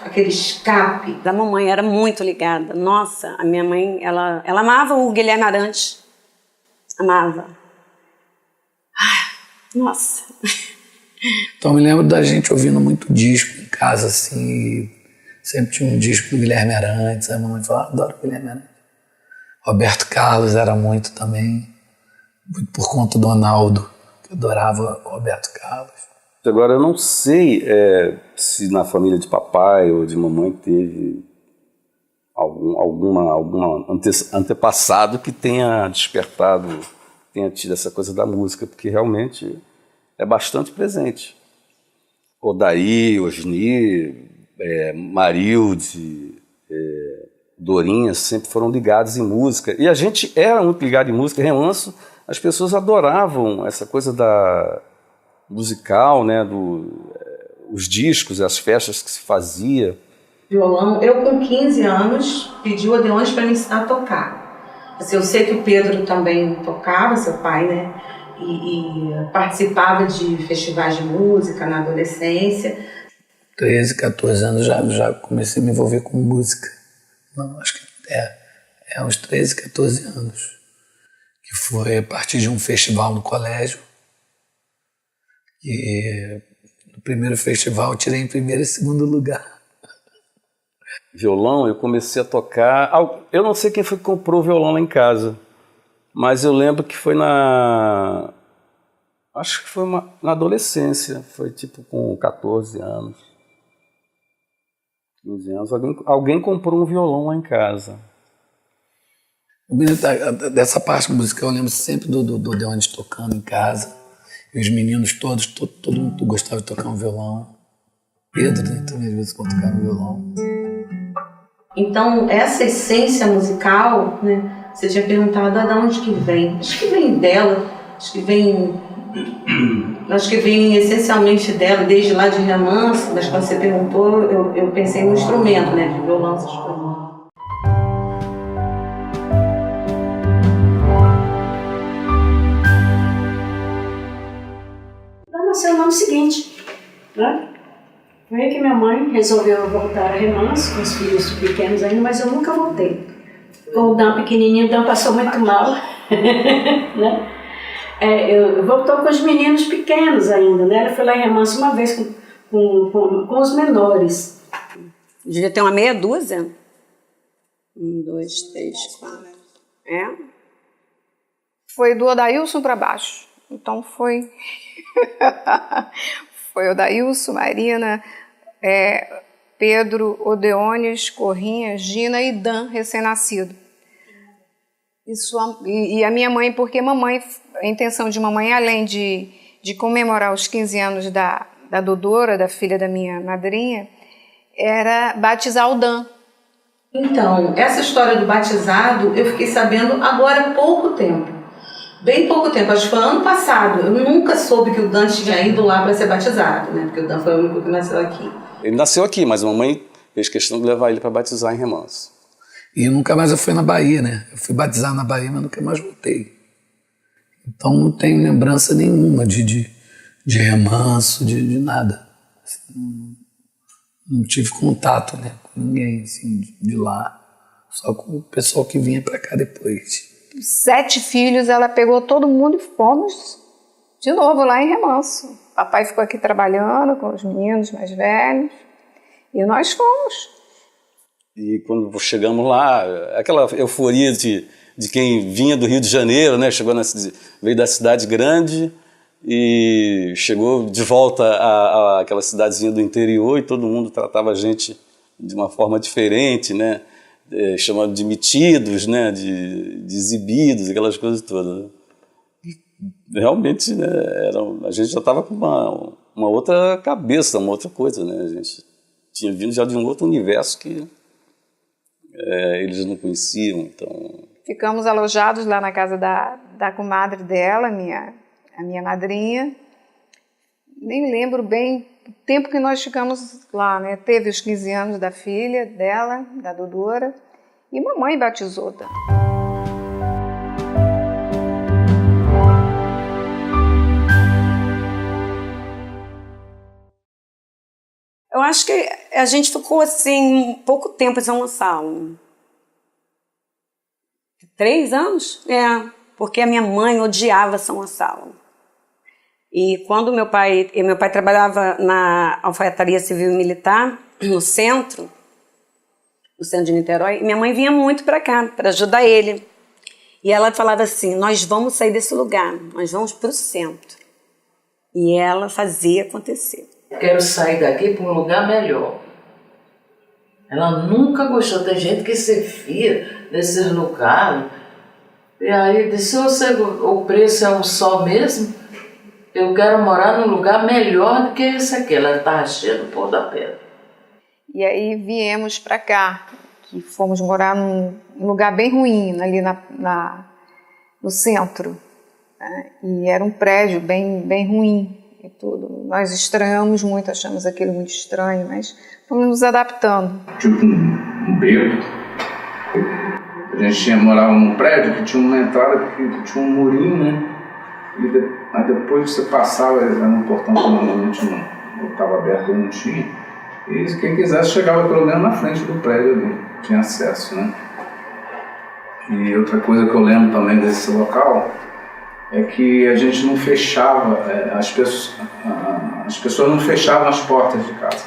aquele escape.
Da mamãe era muito ligada. Nossa, a minha mãe, ela amava o Guilherme Arantes. Amava. Nossa.
Então eu me lembro da gente ouvindo muito disco em casa, assim. Sempre tinha um disco do Guilherme Arantes. A mamãe falava, adoro o Guilherme Arantes. Roberto Carlos era muito também. Muito por conta do Ronaldo, que eu adorava o Roberto Carlos.
Agora, eu não sei se na família de papai ou de mamãe teve algum antepassado que tenha despertado, tenha tido essa coisa da música, porque realmente é bastante presente. Odaí, Osni, Marilde, Dorinha sempre foram ligados em música. E a gente era muito ligado em música. Remanso, as pessoas adoravam essa coisa da musical, né, os discos, as festas que se fazia.
Violão, eu com 15 anos pedi o Odeônios para me ensinar a tocar. Assim, eu sei que o Pedro também tocava, seu pai, né, e participava de festivais de música na adolescência.
13, 14 anos já comecei a me envolver com música. Não, acho que uns 13, 14 anos. Que foi a partir de um festival no colégio. E no primeiro festival eu tirei em primeiro e segundo lugar.
Violão, eu comecei a tocar. Eu não sei quem foi que comprou o violão lá em casa, mas eu lembro que foi acho que foi na adolescência, foi tipo com 14 anos, 15 anos. Alguém comprou um violão lá em casa.
Dessa parte musical eu lembro sempre do Odeones tocando em casa. E os meninos todos, todo mundo gostava de tocar um violão. Pedro, né, também às vezes quando tocava violão.
Então, essa essência musical, né, você tinha perguntado de onde que vem. Acho que vem dela, acho que vem essencialmente dela, desde lá de Remanso, mas quando você perguntou, eu pensei no instrumento, né, de violão, essas coisas.
Ela nasceu no ano seguinte, né? Foi aí que minha mãe resolveu voltar a Remanso, com os filhos pequenos ainda, mas eu nunca voltei. O Dan pequenininho, o Dan passou muito mal, né? Eu voltou com os meninos pequenos ainda, né? Ela foi lá em Remanso uma vez com os menores.
Devia ter uma meia dúzia. 1, 2, 3, 4.
Foi do Odailson para baixo. Então foi foi Odailson, Marina, Pedro, Odeones, Corrinha, Gina e Dan, recém-nascido. E a minha mãe, porque a intenção de mamãe, além de comemorar os 15 anos da Dodora, da filha da minha madrinha, era batizar o Dan.
Então, essa história do batizado, eu fiquei sabendo agora há pouco tempo. Bem pouco tempo, acho que foi ano passado. Eu nunca soube que o Dan tinha ido lá para ser batizado, né? Porque o Dan foi o único que nasceu aqui.
Ele nasceu aqui, mas a mamãe fez questão de levar ele para batizar em Remanso.
E nunca mais eu fui na Bahia, né? Eu fui batizar na Bahia, mas nunca mais voltei. Então não tenho lembrança nenhuma de Remanso, de nada. Assim, não tive contato, né, com ninguém assim, de lá. Só com o pessoal que vinha para cá depois.
7 filhos, ela pegou todo mundo e fomos de novo lá em Remanso. Papai ficou aqui trabalhando com os meninos mais velhos e nós fomos.
E quando chegamos lá, aquela euforia de quem vinha do Rio de Janeiro, né? Veio da cidade grande e chegou de volta àquela cidadezinha do interior e todo mundo tratava a gente de uma forma diferente, né? Chamando de metidos, né? de exibidos, aquelas coisas todas. Realmente, né? A gente já estava com uma outra cabeça, uma outra coisa, né? A gente tinha vindo já de um outro universo que eles não conheciam, então...
Ficamos alojados lá na casa da comadre dela, a minha madrinha. Nem lembro bem o tempo que nós ficamos lá, né? Teve os 15 anos da filha dela, da Dodora, e mamãe batizou.
Eu acho que a gente ficou assim pouco tempo em São Gonçalo. 3 anos? Porque a minha mãe odiava São Gonçalo. E quando meu pai trabalhava na Alfaiataria Civil e Militar, no centro de Niterói, e minha mãe vinha muito para cá, para ajudar ele. E ela falava assim, nós vamos sair desse lugar, nós vamos para o centro. E ela fazia acontecer.
Quero sair daqui para um lugar melhor. Ela nunca gostou. Tem gente que se fia desses lugares. E aí disse, o preço é um só mesmo, eu quero morar num lugar melhor do que esse aqui. Ela estava cheia do pó da pedra.
E aí viemos para cá, que fomos morar num lugar bem ruim, ali no centro. Né? E era um prédio bem ruim. E tudo. Nós estranhamos muito, achamos aquilo muito estranho, mas fomos nos adaptando.
Tipo um beco. A gente morava num prédio que tinha uma entrada que tinha um murinho, né? Aí depois você passava, era um portão que normalmente não estava aberto, não tinha. E quem quisesse chegava pelo menos na frente do prédio ali, tinha acesso, né? E outra coisa que eu lembro também desse local é que a gente não fechava, as pessoas não fechavam as portas de casa.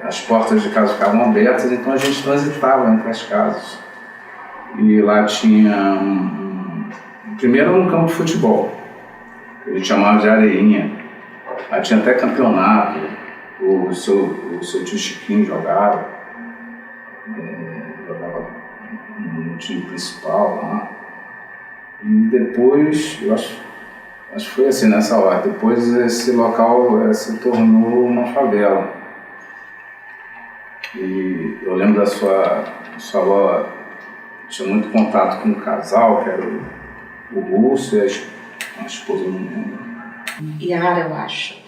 As portas de casa ficavam abertas, então a gente transitava entre as casas. E lá tinha primeiro um campo de futebol, que a gente chamava de Areinha. Lá tinha até campeonato, o seu tio Chiquinho jogava tio principal lá. E depois, eu acho que foi assim, nessa hora. Depois esse local se tornou uma favela. E eu lembro da sua avó, tinha muito contato com um casal, que era o Russo e a esposa, não lembro.
Yara, eu acho.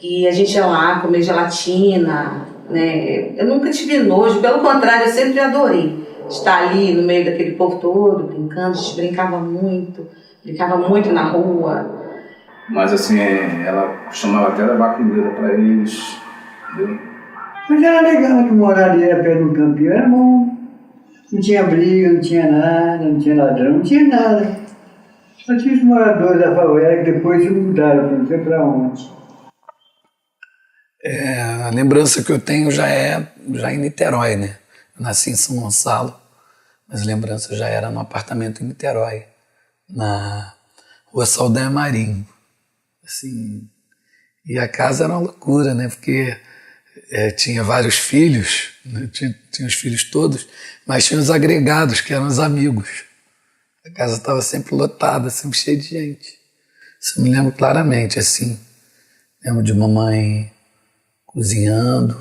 E a gente ia lá comer gelatina, né? Eu nunca tive nojo, pelo contrário, eu sempre adorei estar ali no meio daquele povo todo, brincando. A gente brincava muito na rua.
Mas assim, ela costumava até levar comida para eles, entendeu?
Mas era legal que morar ali era perto do campinho, era bom. Não tinha briga, não tinha nada, não tinha ladrão, não tinha nada. Só tinha os moradores da favela que depois se mudaram, não sei para onde.
A lembrança que eu tenho já é em Niterói, né? Eu nasci em São Gonçalo, mas a lembrança já era no apartamento em Niterói, na Rua Saldanha Marinho. Assim, e a casa era uma loucura, né? Porque tinha vários filhos, né? Tinha os filhos todos, mas tinha os agregados, que eram os amigos. A casa estava sempre lotada, sempre cheia de gente. Isso eu me lembro claramente, assim. Lembro de mamãe cozinhando.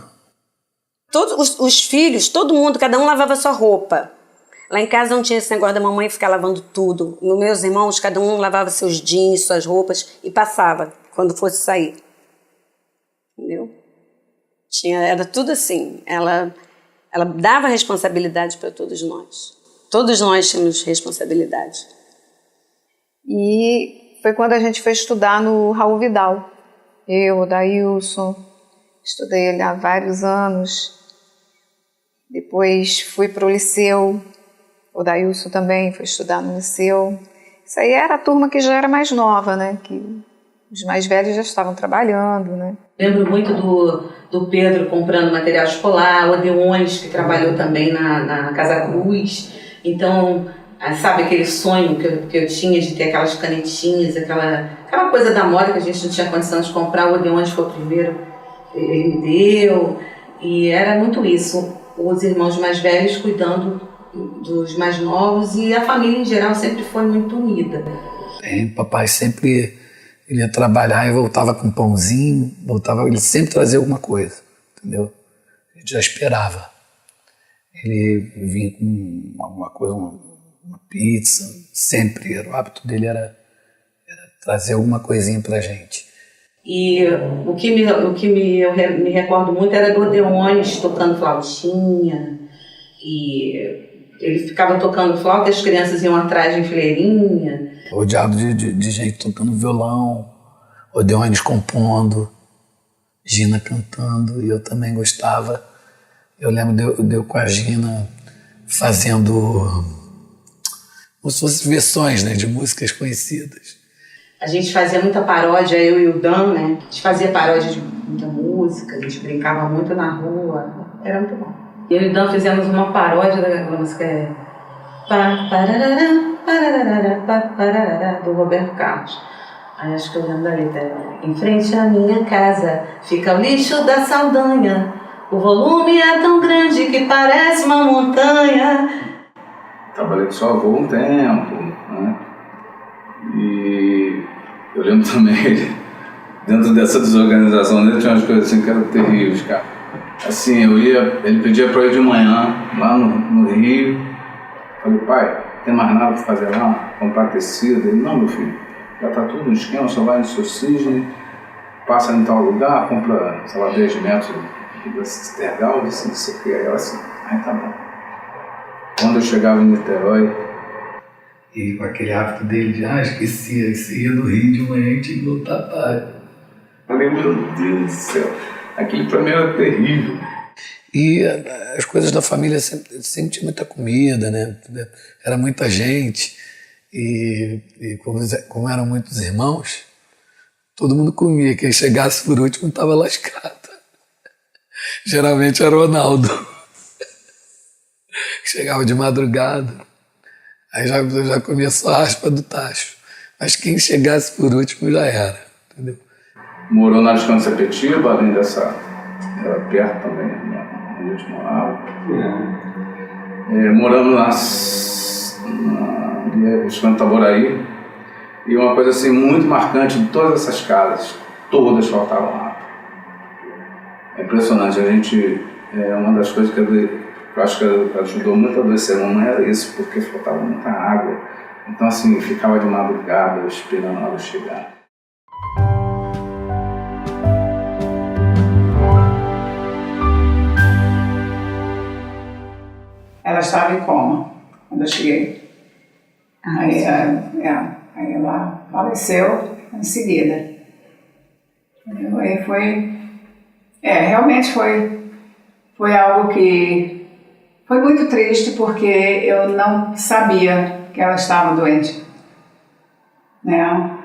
Todos os filhos, todo mundo, cada um lavava sua roupa. Lá em casa não tinha esse negócio da mamãe ficar lavando tudo. Os meus irmãos, cada um lavava seus jeans, suas roupas e passava quando fosse sair. Entendeu? Era tudo assim. Ela dava responsabilidade para todos nós. Todos nós tínhamos responsabilidade.
E foi quando a gente foi estudar no Raul Vidal. Eu, o Daílson, estudei ele há vários anos. Depois fui para o liceu. O Daílson também foi estudar no liceu. Isso aí era a turma que já era mais nova, né? Que os mais velhos já estavam trabalhando, né?
Lembro muito do Pedro comprando material escolar, o Odeões, que trabalhou também na Casa Cruz. Então, sabe aquele sonho que eu tinha de ter aquelas canetinhas, aquela coisa da moda que a gente não tinha condição de comprar. O Odeões foi o primeiro, ele me deu. E era muito isso. Os irmãos mais velhos cuidando dos mais novos, e a família em geral sempre foi muito unida.
Papai sempre ele ia trabalhar e voltava com um pãozinho, ele sempre trazia alguma coisa, entendeu? A gente já esperava. Ele vinha com alguma coisa, uma pizza, sempre. O hábito dele era trazer alguma coisinha pra gente.
E o que eu me recordo muito era do Odeões tocando flautinha, e ele ficava tocando flauta, as crianças iam atrás de enfileirinha.
Rodeado de gente tocando violão, Odeões compondo, Gina cantando, e eu também gostava. Eu lembro de eu com a Gina fazendo como se fossem versões, né, de músicas conhecidas.
A gente fazia muita paródia, eu e o Dan, né? A gente fazia paródia de muita música, a gente brincava muito na rua, era muito bom. Eu e o Dan fizemos uma paródia da música do Roberto Carlos. Aí acho que eu lembro da letra. Em frente à minha casa fica o lixo da Saldanha. O volume é tão grande que parece uma montanha.
Trabalhei com sua avó um tempo, né? E eu lembro também, dentro dessa desorganização dele, tinha umas coisas assim que eram terríveis, cara. Assim, ele pedia para eu ir de manhã, lá no Rio. Falei, pai, tem mais nada para fazer lá? Comprar tecido? Ele, não, meu filho, já tá tudo no esquema, só vai no seu cisne, passa em tal lugar, compra, sei lá, 10 metros de tergal, assim, isso aqui. Aí ela assim, aí tá bom. Quando eu chegava em Niterói,
e com aquele hábito dele de, esquecia, se ia no Rio de manhã e tinha que voltar tarde.
Falei, meu Deus do céu, aquilo pra mim era terrível.
E as coisas da família sempre tinha muita comida, né? Era muita gente. E como eram muitos irmãos, todo mundo comia. Quem chegasse por último estava lascado. Geralmente era o Ronaldo. Chegava de madrugada, aí já comia só a raspa do tacho. Mas quem chegasse por último já era, entendeu?
Morou na Descanso Sepetiba, além dessa... Era perto também, onde a gente morava. Moramos em Itaboraí, e uma coisa assim muito marcante de todas essas casas, todas faltavam água. É impressionante, a gente, uma das coisas que eu acho que ajudou muito a adoecer a mamãe era isso, porque faltava muita água. Então assim, ficava de madrugada esperando a água chegar.
Ela estava em coma quando eu cheguei. Aí ela faleceu em seguida. Aí realmente foi algo que foi muito triste, porque eu não sabia que ela estava doente, né?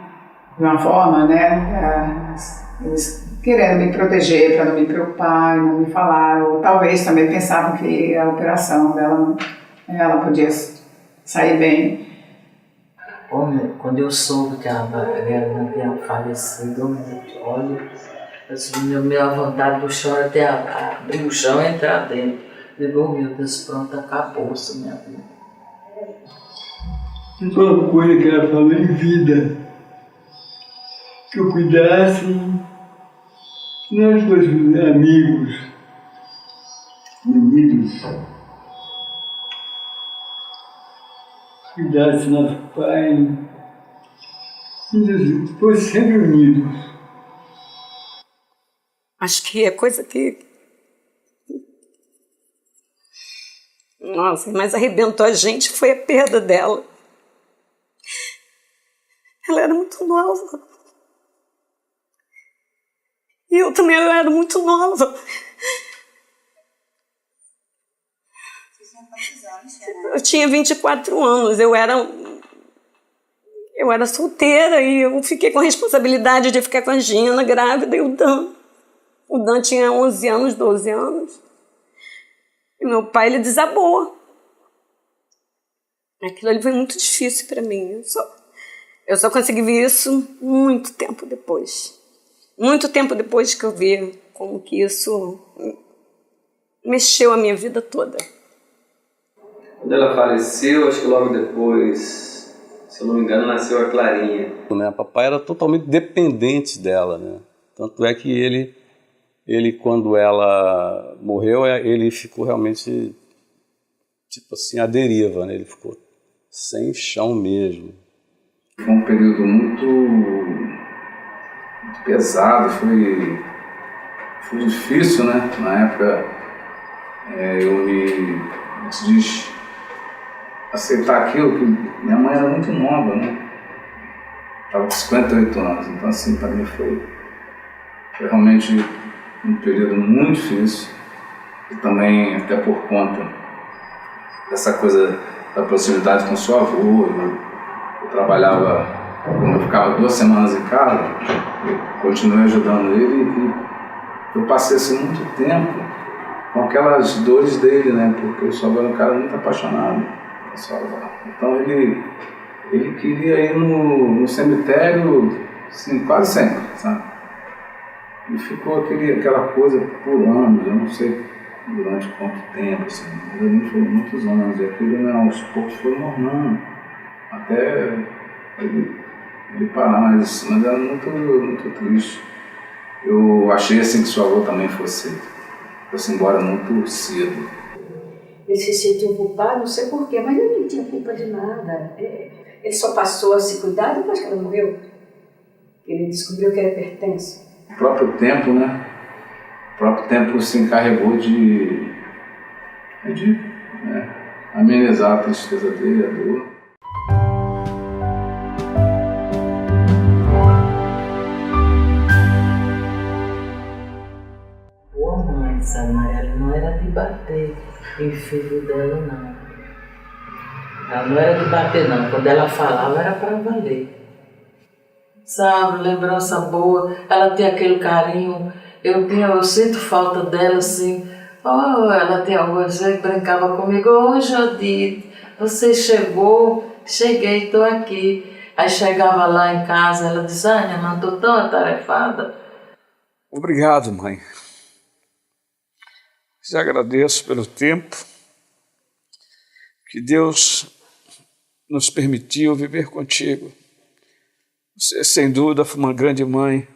De uma forma, né? Eles querendo me proteger para não me preocupar e não me falar, ou talvez também pensavam que a operação dela, ela podia sair bem.
Quando eu soube que a Mariana tinha falecido, olha, minha vontade do chão até abrir o chão e entrar dentro. Digo, oh, meu Deus, pronto, acabou-se minha vida.
Uma coisa que ela falou em vida, que eu cuidasse, nós fôssemos amigos, unidos, cuidasse nosso pai, fosse sempre unidos.
Acho que a coisa que... Nossa, mas arrebentou a gente foi a perda dela. Ela era muito nova. E eu também era muito nova. Eu tinha 24 anos, eu era solteira e eu fiquei com a responsabilidade de ficar com a Gina grávida e o Dan. O Dan tinha 11 anos, 12 anos. E meu pai, ele desabou. Aquilo ali foi muito difícil para mim. Eu só consegui ver isso muito tempo depois. Muito tempo depois que eu vi como que isso mexeu a minha vida toda.
Quando ela faleceu, acho que logo depois, se eu não me engano, nasceu a Clarinha.
Papai era totalmente dependente dela, né? Tanto é que ele quando ela morreu, ele ficou realmente, tipo assim, à deriva, né? Ele ficou sem chão mesmo.
Foi um período muito pesado, foi difícil, né? Na época, eu me decidi aceitar aquilo, que minha mãe era muito nova, né? Estava com 58 anos, então assim, para mim foi realmente um período muito difícil, e também até por conta dessa coisa da proximidade com o seu avô. Eu trabalhava, quando eu ficava 2 semanas em casa, eu continuei ajudando ele e eu passei assim muito tempo com aquelas dores dele, né? Porque o seu avô era um cara muito apaixonado pelo seu avô. Então ele queria ir no cemitério assim, quase sempre, sabe? E ficou aquela coisa por anos, eu não sei durante quanto tempo, assim, mas foram muitos anos, e aquilo, né, aos poucos foi morrendo, até ele parar, mas era muito, muito triste. Eu achei assim que seu avô também fosse embora muito cedo.
Ele se sentiu culpado, não sei porquê, mas ele não tinha culpa de nada. Ele só passou a se cuidar depois que ela morreu. Ele descobriu que era pertence.
O próprio tempo, né? O próprio tempo se encarregou de amenizar a tristeza dele, a dor.
Boa mãe, sabe, Maria? Não era de bater em filho dela, não. Ela não era de bater, não. Quando ela falava, era para valer. Sabe, lembrança boa, ela tinha aquele carinho, eu sinto falta dela assim, ela tinha você brincava comigo, Jodite, você chegou, cheguei, estou aqui. Aí chegava lá em casa, ela dizia, minha mãe, estou tão atarefada.
Obrigado, mãe. Te agradeço pelo tempo,
que Deus nos permitiu viver contigo. Você, sem dúvida, foi uma grande mãe,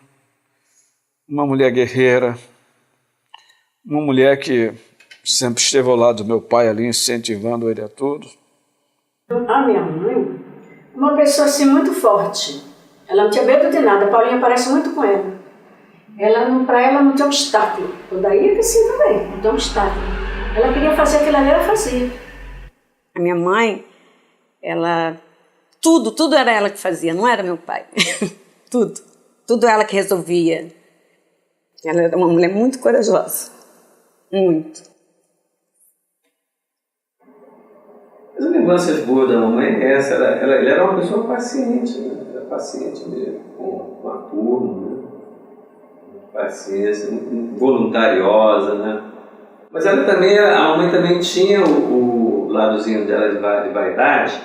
uma mulher guerreira, uma mulher que sempre esteve ao lado do meu pai ali, incentivando ele a tudo.
A minha mãe, uma pessoa assim muito forte. Ela não tinha medo de nada. A Paulinha parece muito com ela. Para ela não tinha obstáculo. O daí é que sim também, não tinha obstáculo. Ela queria fazer aquilo ali, ela fazia.
A minha mãe, ela... Tudo era ela que fazia, não era meu pai. Tudo ela que resolvia. Ela era uma mulher muito corajosa. Muito.
As lembranças boas da mamãe é essa. Ela era uma pessoa paciente, né? Era paciente mesmo, com a turma, né? Paciência, voluntariosa, né? Mas ela também, a mamãe também tinha o ladozinho dela de vaidade.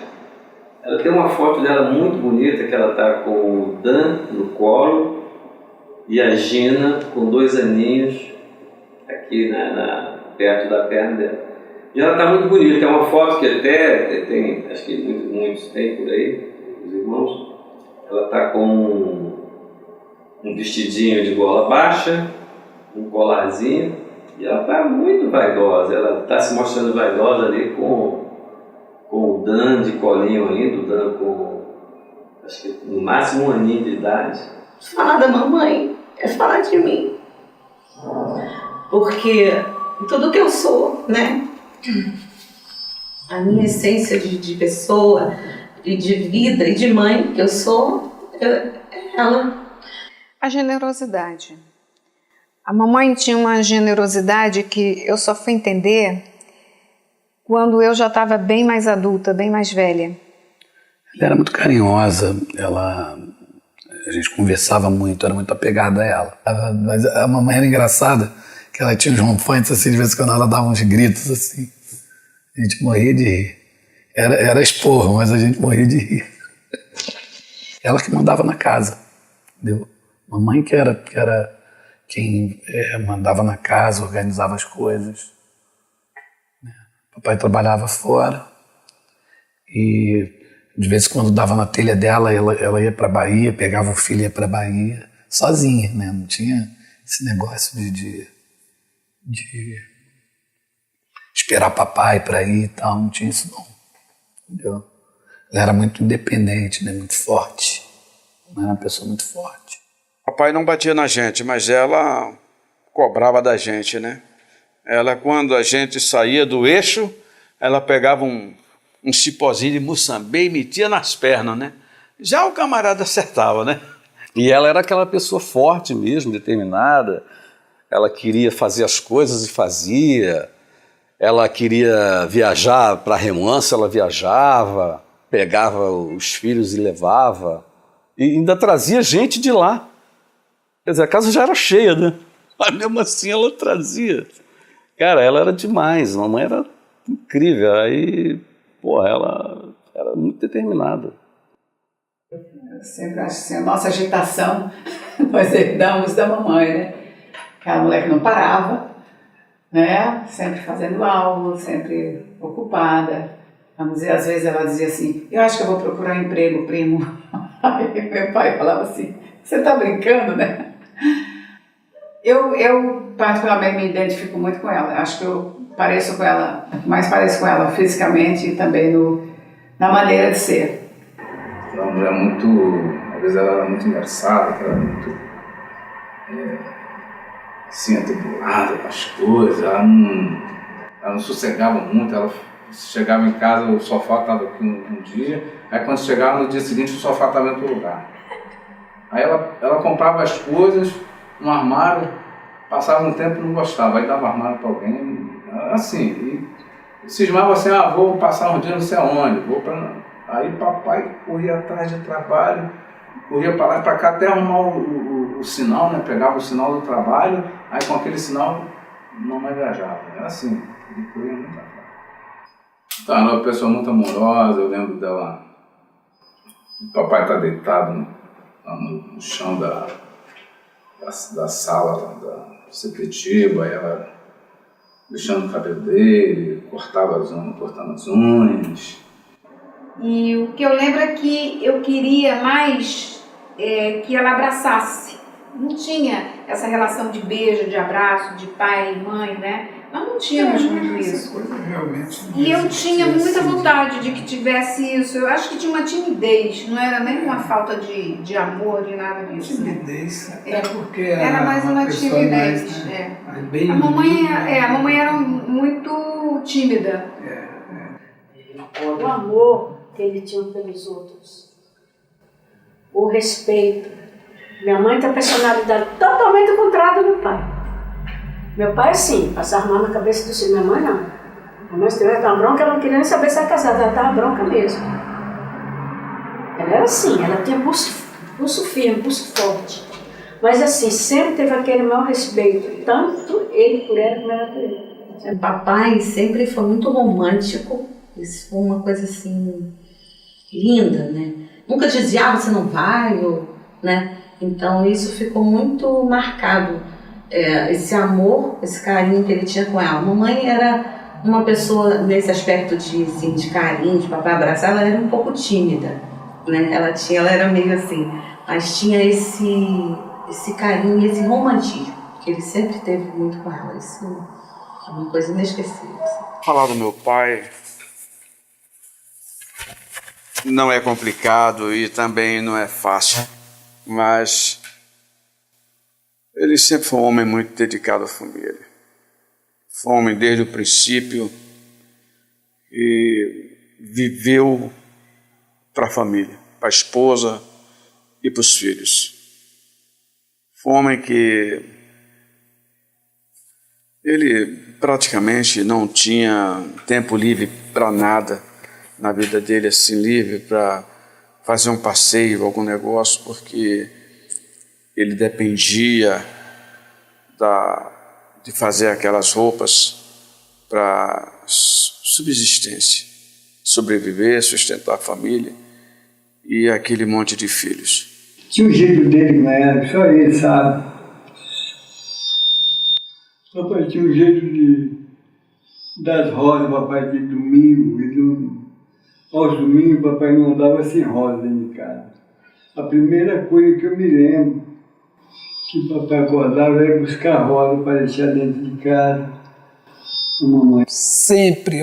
Ela tem uma foto dela muito bonita, que ela está com o Dan no colo e a Gina com 2 aninhos aqui perto da perna dela. E ela está muito bonita, é uma foto que até tem, acho que muitos têm por aí, os irmãos. Ela está com um vestidinho de gola baixa, um colarzinho, e ela está muito vaidosa, ela está se mostrando vaidosa ali com o Dan de colinho ainda, o Dan com, acho que no máximo 1 aninho de idade.
Falar da mamãe é falar de mim. Porque tudo que eu sou, né? A minha essência de pessoa, e de vida e de mãe que eu sou, é ela.
A generosidade. A mamãe tinha uma generosidade que eu só fui entender quando eu já estava bem mais adulta, bem mais velha.
Ela era muito carinhosa, a gente conversava muito, era muito apegada a ela. Mas a mamãe era engraçada, que ela tinha uns rompantes assim, de vez em quando ela dava uns gritos assim. A gente morria de rir. Era esporro, mas a gente morria de rir. Ela que mandava na casa, entendeu? Mamãe que era quem mandava na casa, organizava as coisas. Papai trabalhava fora e de vez em quando dava na telha dela, ela ia para Bahia, pegava o filho e ia para Bahia, sozinha, né? Não tinha esse negócio de esperar papai para ir e tal, não tinha isso não, entendeu? Ela era muito independente, né? Muito forte, ela era uma pessoa muito forte.
Papai não batia na gente, mas ela cobrava da gente, né? Ela, quando a gente saía do eixo, ela pegava um cipózinho de Moçambê e metia nas pernas, né? Já o camarada acertava, né?
E ela era aquela pessoa forte mesmo, determinada. Ela queria fazer as coisas e fazia. Ela queria viajar para Remanso, ela viajava, pegava os filhos e levava. E ainda trazia gente de lá. Quer dizer, a casa já era cheia, né? Mas mesmo assim ela trazia. Cara, ela era demais, a mamãe era incrível. Aí, porra, ela era muito determinada.
Eu sempre acho assim, a nossa agitação nós herdamos da mamãe, né? Aquela mulher que não parava, né? Sempre fazendo algo, sempre ocupada. Vamos dizer, às vezes ela dizia assim, eu acho que eu vou procurar um emprego, primo. Aí meu pai falava assim, você tá brincando, né? Eu particularmente me identifico muito com ela. Acho que eu pareço com ela, mais pareço com ela fisicamente e também na maneira de ser.
Ela uma mulher muito, às vezes ela era muito engraçada, ela era muito assim, atribulada com as coisas, ela não sossegava muito, ela chegava em casa, o sofá estava aqui um dia, aí quando chegava no dia seguinte o sofá estava em outro lugar. Aí ela comprava as coisas no armário, passava um tempo e não gostava, aí dava armário para alguém, assim, e cismava assim, vou passar um dia não sei aonde, aí papai corria atrás de trabalho, corria para lá e para cá até arrumar o sinal, né? Pegava o sinal do trabalho, aí com aquele sinal não mais viajava, era assim, ele corria muito atrás. Então, ela era uma pessoa muito amorosa, eu lembro dela, o papai tá deitado no chão da sala da Sepetiba, aí ela mexendo no cabelo dele, cortando as unhas.
E o que eu lembro é que eu queria mais que ela abraçasse. Não tinha essa relação de beijo, de abraço, de pai e mãe, né? Nós não tínhamos muito isso. E eu tinha muita vontade de que tivesse isso. Eu acho que tinha uma timidez, não era nem uma falta de amor, de nada disso.
Timidez,
né?
até porque
era mais uma timidez.
Bem
a mamãe era muito tímida.
O amor que ele tinha pelos outros, o respeito. Minha mãe tem a personalidade totalmente contrária do meu pai. Meu pai, sim, passava a mão na cabeça do filho. Minha mãe, não. Minha mãe, se tivesse uma bronca, ela não queria nem saber se era casada, ela estava bronca mesmo. Ela era assim, ela tinha pulso firme, pulso forte. Mas assim, sempre teve aquele maior respeito, tanto ele por ela como ela por ele.
O papai sempre foi muito romântico, isso foi uma coisa assim, linda, né? Nunca dizia, você não vai, né? Então isso ficou muito marcado, esse amor, esse carinho que ele tinha com ela. A mamãe era uma pessoa, nesse aspecto de carinho, de papai abraçar, ela era um pouco tímida, né? Ela era meio assim, mas tinha esse carinho, esse romantismo, que ele sempre teve muito com ela. Isso é uma coisa inesquecível.
Falar do meu pai não é complicado e também não é fácil, mas ele sempre foi um homem muito dedicado à família. Foi um homem desde o princípio e viveu para a família, para a esposa e para os filhos. Foi um homem que ele praticamente não tinha tempo livre para nada na vida dele, assim, livre para fazer um passeio, algum negócio, porque ele dependia de fazer aquelas roupas para subsistência, sobreviver, sustentar a família e aquele monte de filhos.
Tinha o jeito dele ganhar, só ele sabe. Papai tinha um jeito das rosas, papai de domingo, aos domingos papai não andava sem rosa dentro de casa. A primeira coisa que eu me lembro, que papai acordava era buscar rosa para deixar dentro de casa. A mamãe
Sempre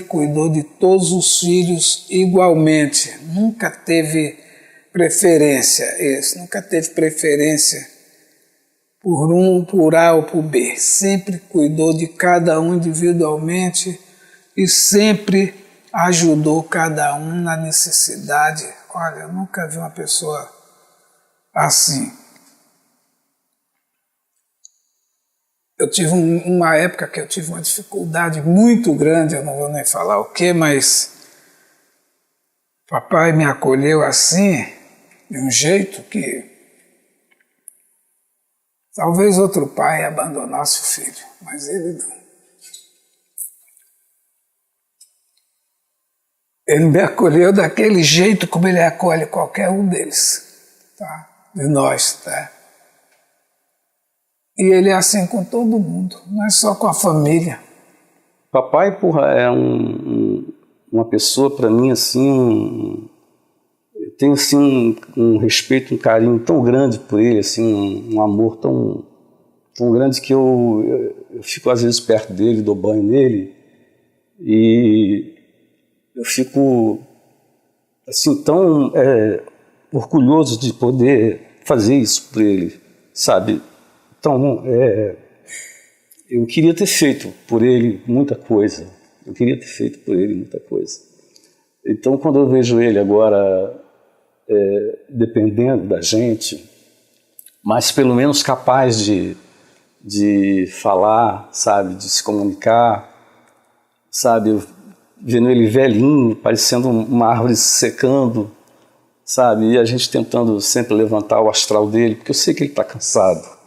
cuidou de todos os filhos igualmente. Nunca teve preferência, nunca teve preferência por um, por A ou por B. Sempre cuidou de cada um individualmente e sempre ajudou cada um na necessidade. Olha, eu nunca vi uma pessoa assim. Eu tive uma época que eu tive uma dificuldade muito grande, eu não vou nem falar o quê, mas papai me acolheu assim, de um jeito que talvez outro pai abandonasse o filho, mas ele não. Ele me acolheu daquele jeito como ele acolhe qualquer um deles, tá? De nós, tá? E ele é assim com todo mundo, não é só com a família.
Papai, porra, é uma pessoa para mim assim, eu tenho assim um respeito, um carinho tão grande por ele, assim, um amor tão grande que eu fico às vezes perto dele, dou banho nele e eu fico assim tão orgulhoso de poder fazer isso por ele, sabe? Então, eu queria ter feito por ele muita coisa. Então, quando eu vejo ele agora dependendo da gente, mas pelo menos capaz de falar, sabe, de se comunicar, sabe, vendo ele velhinho, parecendo uma árvore secando, sabe, e a gente tentando sempre levantar o astral dele, porque eu sei que ele está cansado.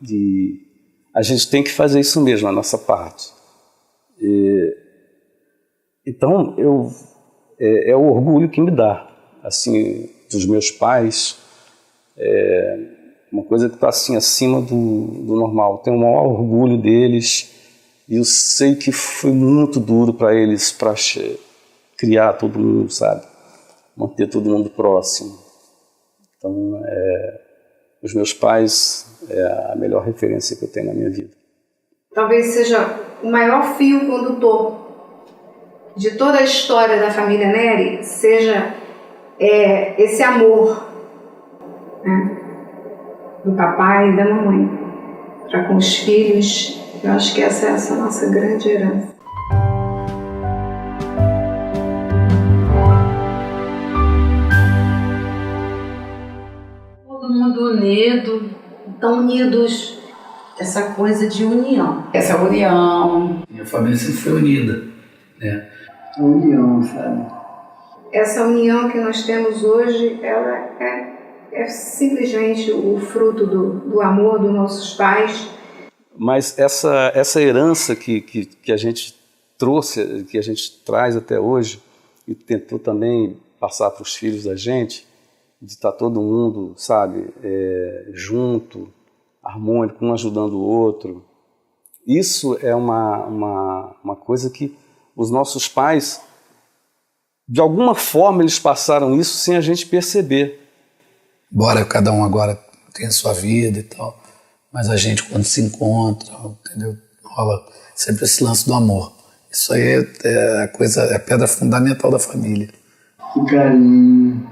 E a gente tem que fazer isso mesmo, a nossa parte. Então, é o orgulho que me dá, assim, dos meus pais, uma coisa que está assim acima do normal. Tenho o maior orgulho deles e eu sei que foi muito duro para eles, para criar todo mundo, sabe? Manter todo mundo próximo. Então, os meus pais é a melhor referência que eu tenho na minha vida.
Talvez seja o maior fio condutor de toda a história da família Neri, seja esse amor, né, do papai e da mamãe para com os filhos. Eu acho que essa é essa nossa grande herança.
Todo mundo unido, tão unidos. Essa coisa de união. Essa união.
Minha família sempre foi unida, né?
A união, sabe?
Essa união que nós temos hoje, ela é simplesmente o fruto do amor dos nossos pais.
Mas essa herança que a gente trouxe, que a gente traz até hoje, e tentou também passar para os filhos da gente, de estar todo mundo, sabe, junto, harmônico, um ajudando o outro. Isso é uma coisa que os nossos pais, de alguma forma, eles passaram isso sem a gente perceber.
Embora cada um agora tenha sua vida e tal, mas a gente, quando se encontra, entendeu? Rola sempre esse lance do amor. Isso aí é a pedra fundamental da família.
O carinho.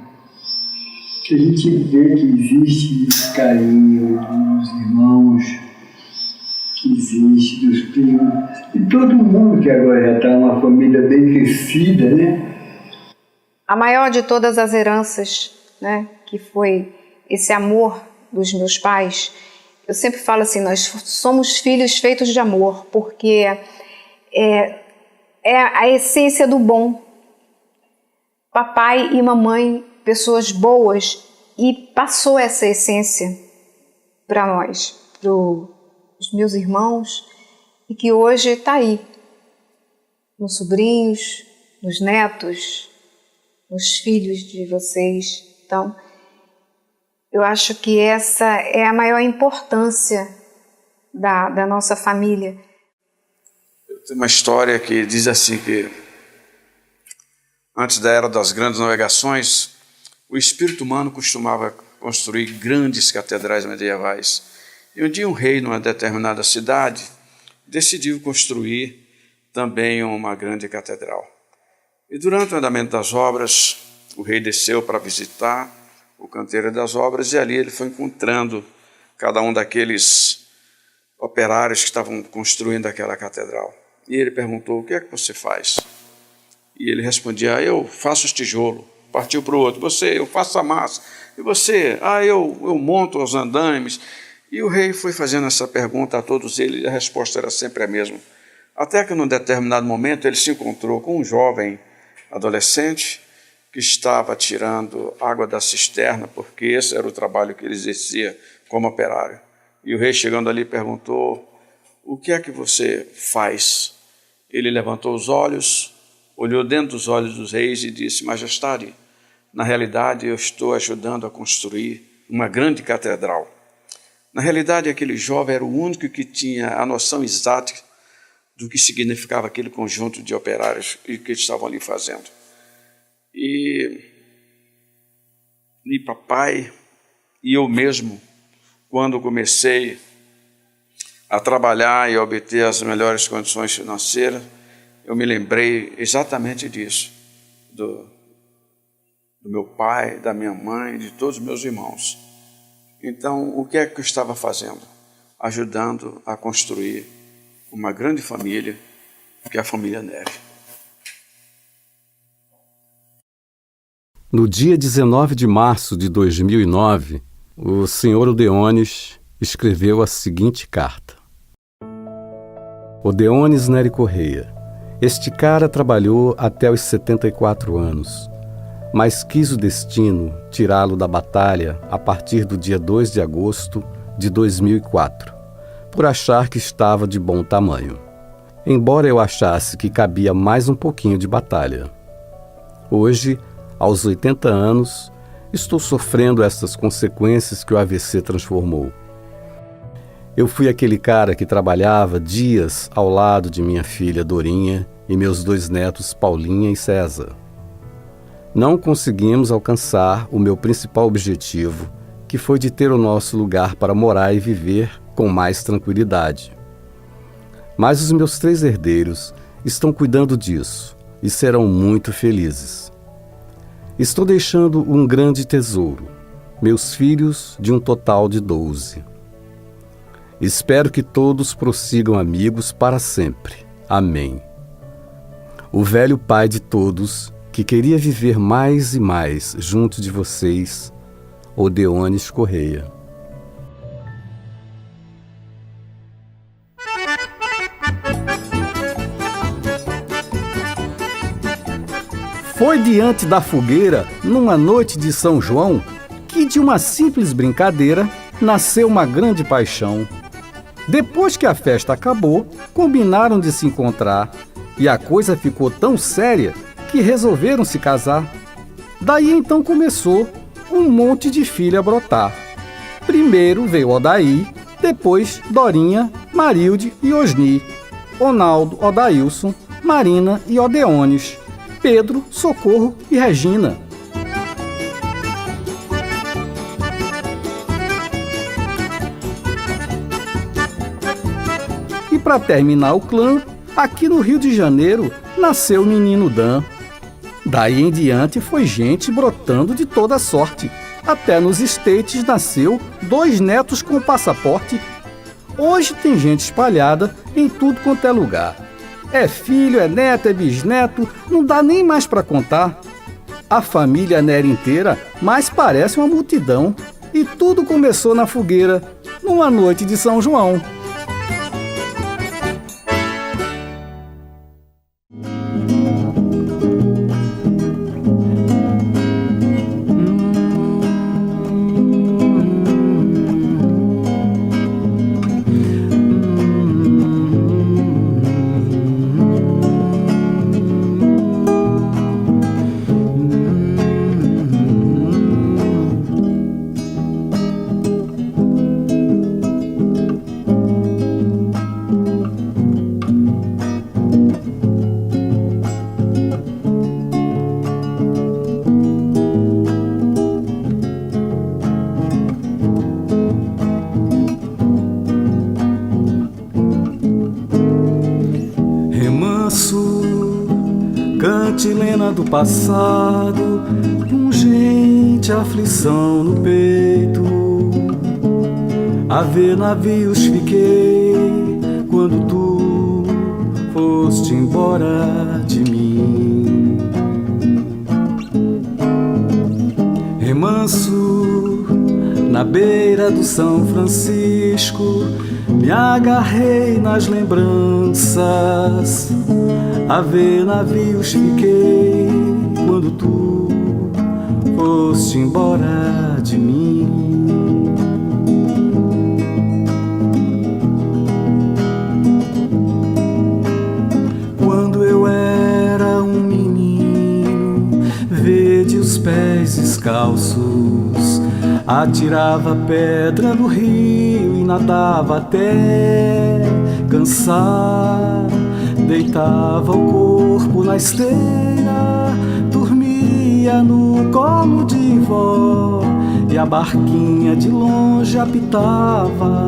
Que a gente vê que existe esse carinho dos irmãos, que existe dos primos, e todo mundo que agora já está uma família bem crescida, né?
A maior de todas as heranças, né, que foi esse amor dos meus pais. Eu sempre falo assim, nós somos filhos feitos de amor, porque é a essência do bom. Papai e mamãe, pessoas boas, e passou essa essência para nós, para os meus irmãos, e que hoje está aí, nos sobrinhos, nos netos, nos filhos de vocês. Então, eu acho que essa é a maior importância da nossa família.
Tem uma história que diz assim que antes da era das grandes navegações, o espírito humano costumava construir grandes catedrais medievais. E um dia um rei, numa determinada cidade, decidiu construir também uma grande catedral. E durante o andamento das obras, o rei desceu para visitar o canteiro das obras e ali ele foi encontrando cada um daqueles operários que estavam construindo aquela catedral. E ele perguntou, o que é que você faz? E ele respondia, eu faço os tijolos. Partiu para o outro, eu faço a massa. E você? Eu monto os andames. E o rei foi fazendo essa pergunta a todos eles e a resposta era sempre a mesma. Até que num determinado momento ele se encontrou com um jovem adolescente que estava tirando água da cisterna, porque esse era o trabalho que ele exercia como operário. E o rei, chegando ali, perguntou, o que é que você faz? Ele levantou os olhos, olhou dentro dos olhos dos reis e disse, Majestade, na realidade eu estou ajudando a construir uma grande catedral. Na realidade, aquele jovem era o único que tinha a noção exata do que significava aquele conjunto de operários e que estavam ali fazendo. E papai e eu mesmo, quando comecei a trabalhar e a obter as melhores condições financeiras, eu me lembrei exatamente disso, do meu pai, da minha mãe, de todos os meus irmãos. Então, o que é que eu estava fazendo? Ajudando a construir uma grande família, que é a família Neri.
No dia 19 de março de 2009, o senhor Odeones escreveu a seguinte carta. Odeones Neri Correia. Este cara trabalhou até os 74 anos, mas quis o destino tirá-lo da batalha a partir do dia 2 de agosto de 2004, por achar que estava de bom tamanho, embora eu achasse que cabia mais um pouquinho de batalha. Hoje, aos 80 anos, estou sofrendo essas consequências que o AVC transformou. Eu fui aquele cara que trabalhava dias ao lado de minha filha Dorinha e meus 2 netos Paulinha e César. Não conseguimos alcançar o meu principal objetivo, que foi de ter o nosso lugar para morar e viver com mais tranquilidade. Mas os meus 3 herdeiros estão cuidando disso e serão muito felizes. Estou deixando um grande tesouro, meus filhos de um total de 12. Espero que todos prossigam amigos para sempre. Amém. O velho pai de todos, que queria viver mais e mais junto de vocês, Odeones Correia. Foi diante da fogueira, numa noite de São João, que de uma simples brincadeira nasceu uma grande paixão. Depois que a festa acabou, combinaram de se encontrar e a coisa ficou tão séria que resolveram se casar. Daí então começou um monte de filho a brotar. Primeiro veio Odaí, depois Dorinha, Marilde e Osni, Ronaldo, Odailson, Marina e Odeones, Pedro, Socorro e Regina. E para terminar o clã, aqui no Rio de Janeiro nasceu o menino Dan. Daí em diante foi gente brotando de toda sorte. Até nos States nasceu 2 netos com passaporte. Hoje tem gente espalhada em tudo quanto é lugar. É filho, é neto, é bisneto, não dá nem mais para contar. A família Nery inteira mais parece uma multidão. E tudo começou na fogueira, numa noite de São João. Cantilena do passado, pungente aflição no peito. A ver navios fiquei quando tu foste embora de mim. Remanso na beira do São Francisco, me agarrei nas lembranças. A ver navios fiquei quando tu foste embora de mim. Quando eu era um menino, vede os pés descalços, atirava pedra no rio e nadava até cansar. Deitava o corpo na esteira, dormia no colo de vó, e a barquinha de longe apitava,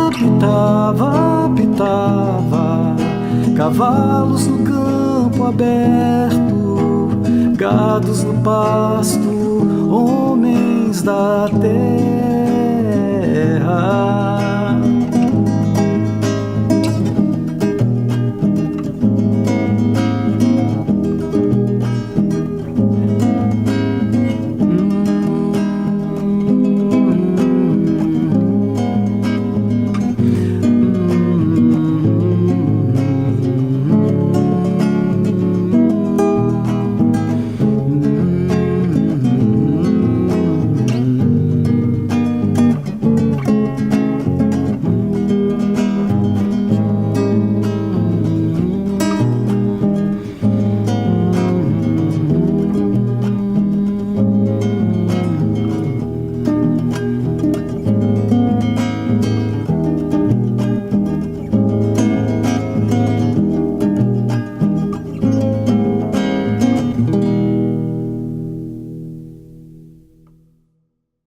apitava, apitava. Cavalos no campo aberto, gados no pasto, homens da terra.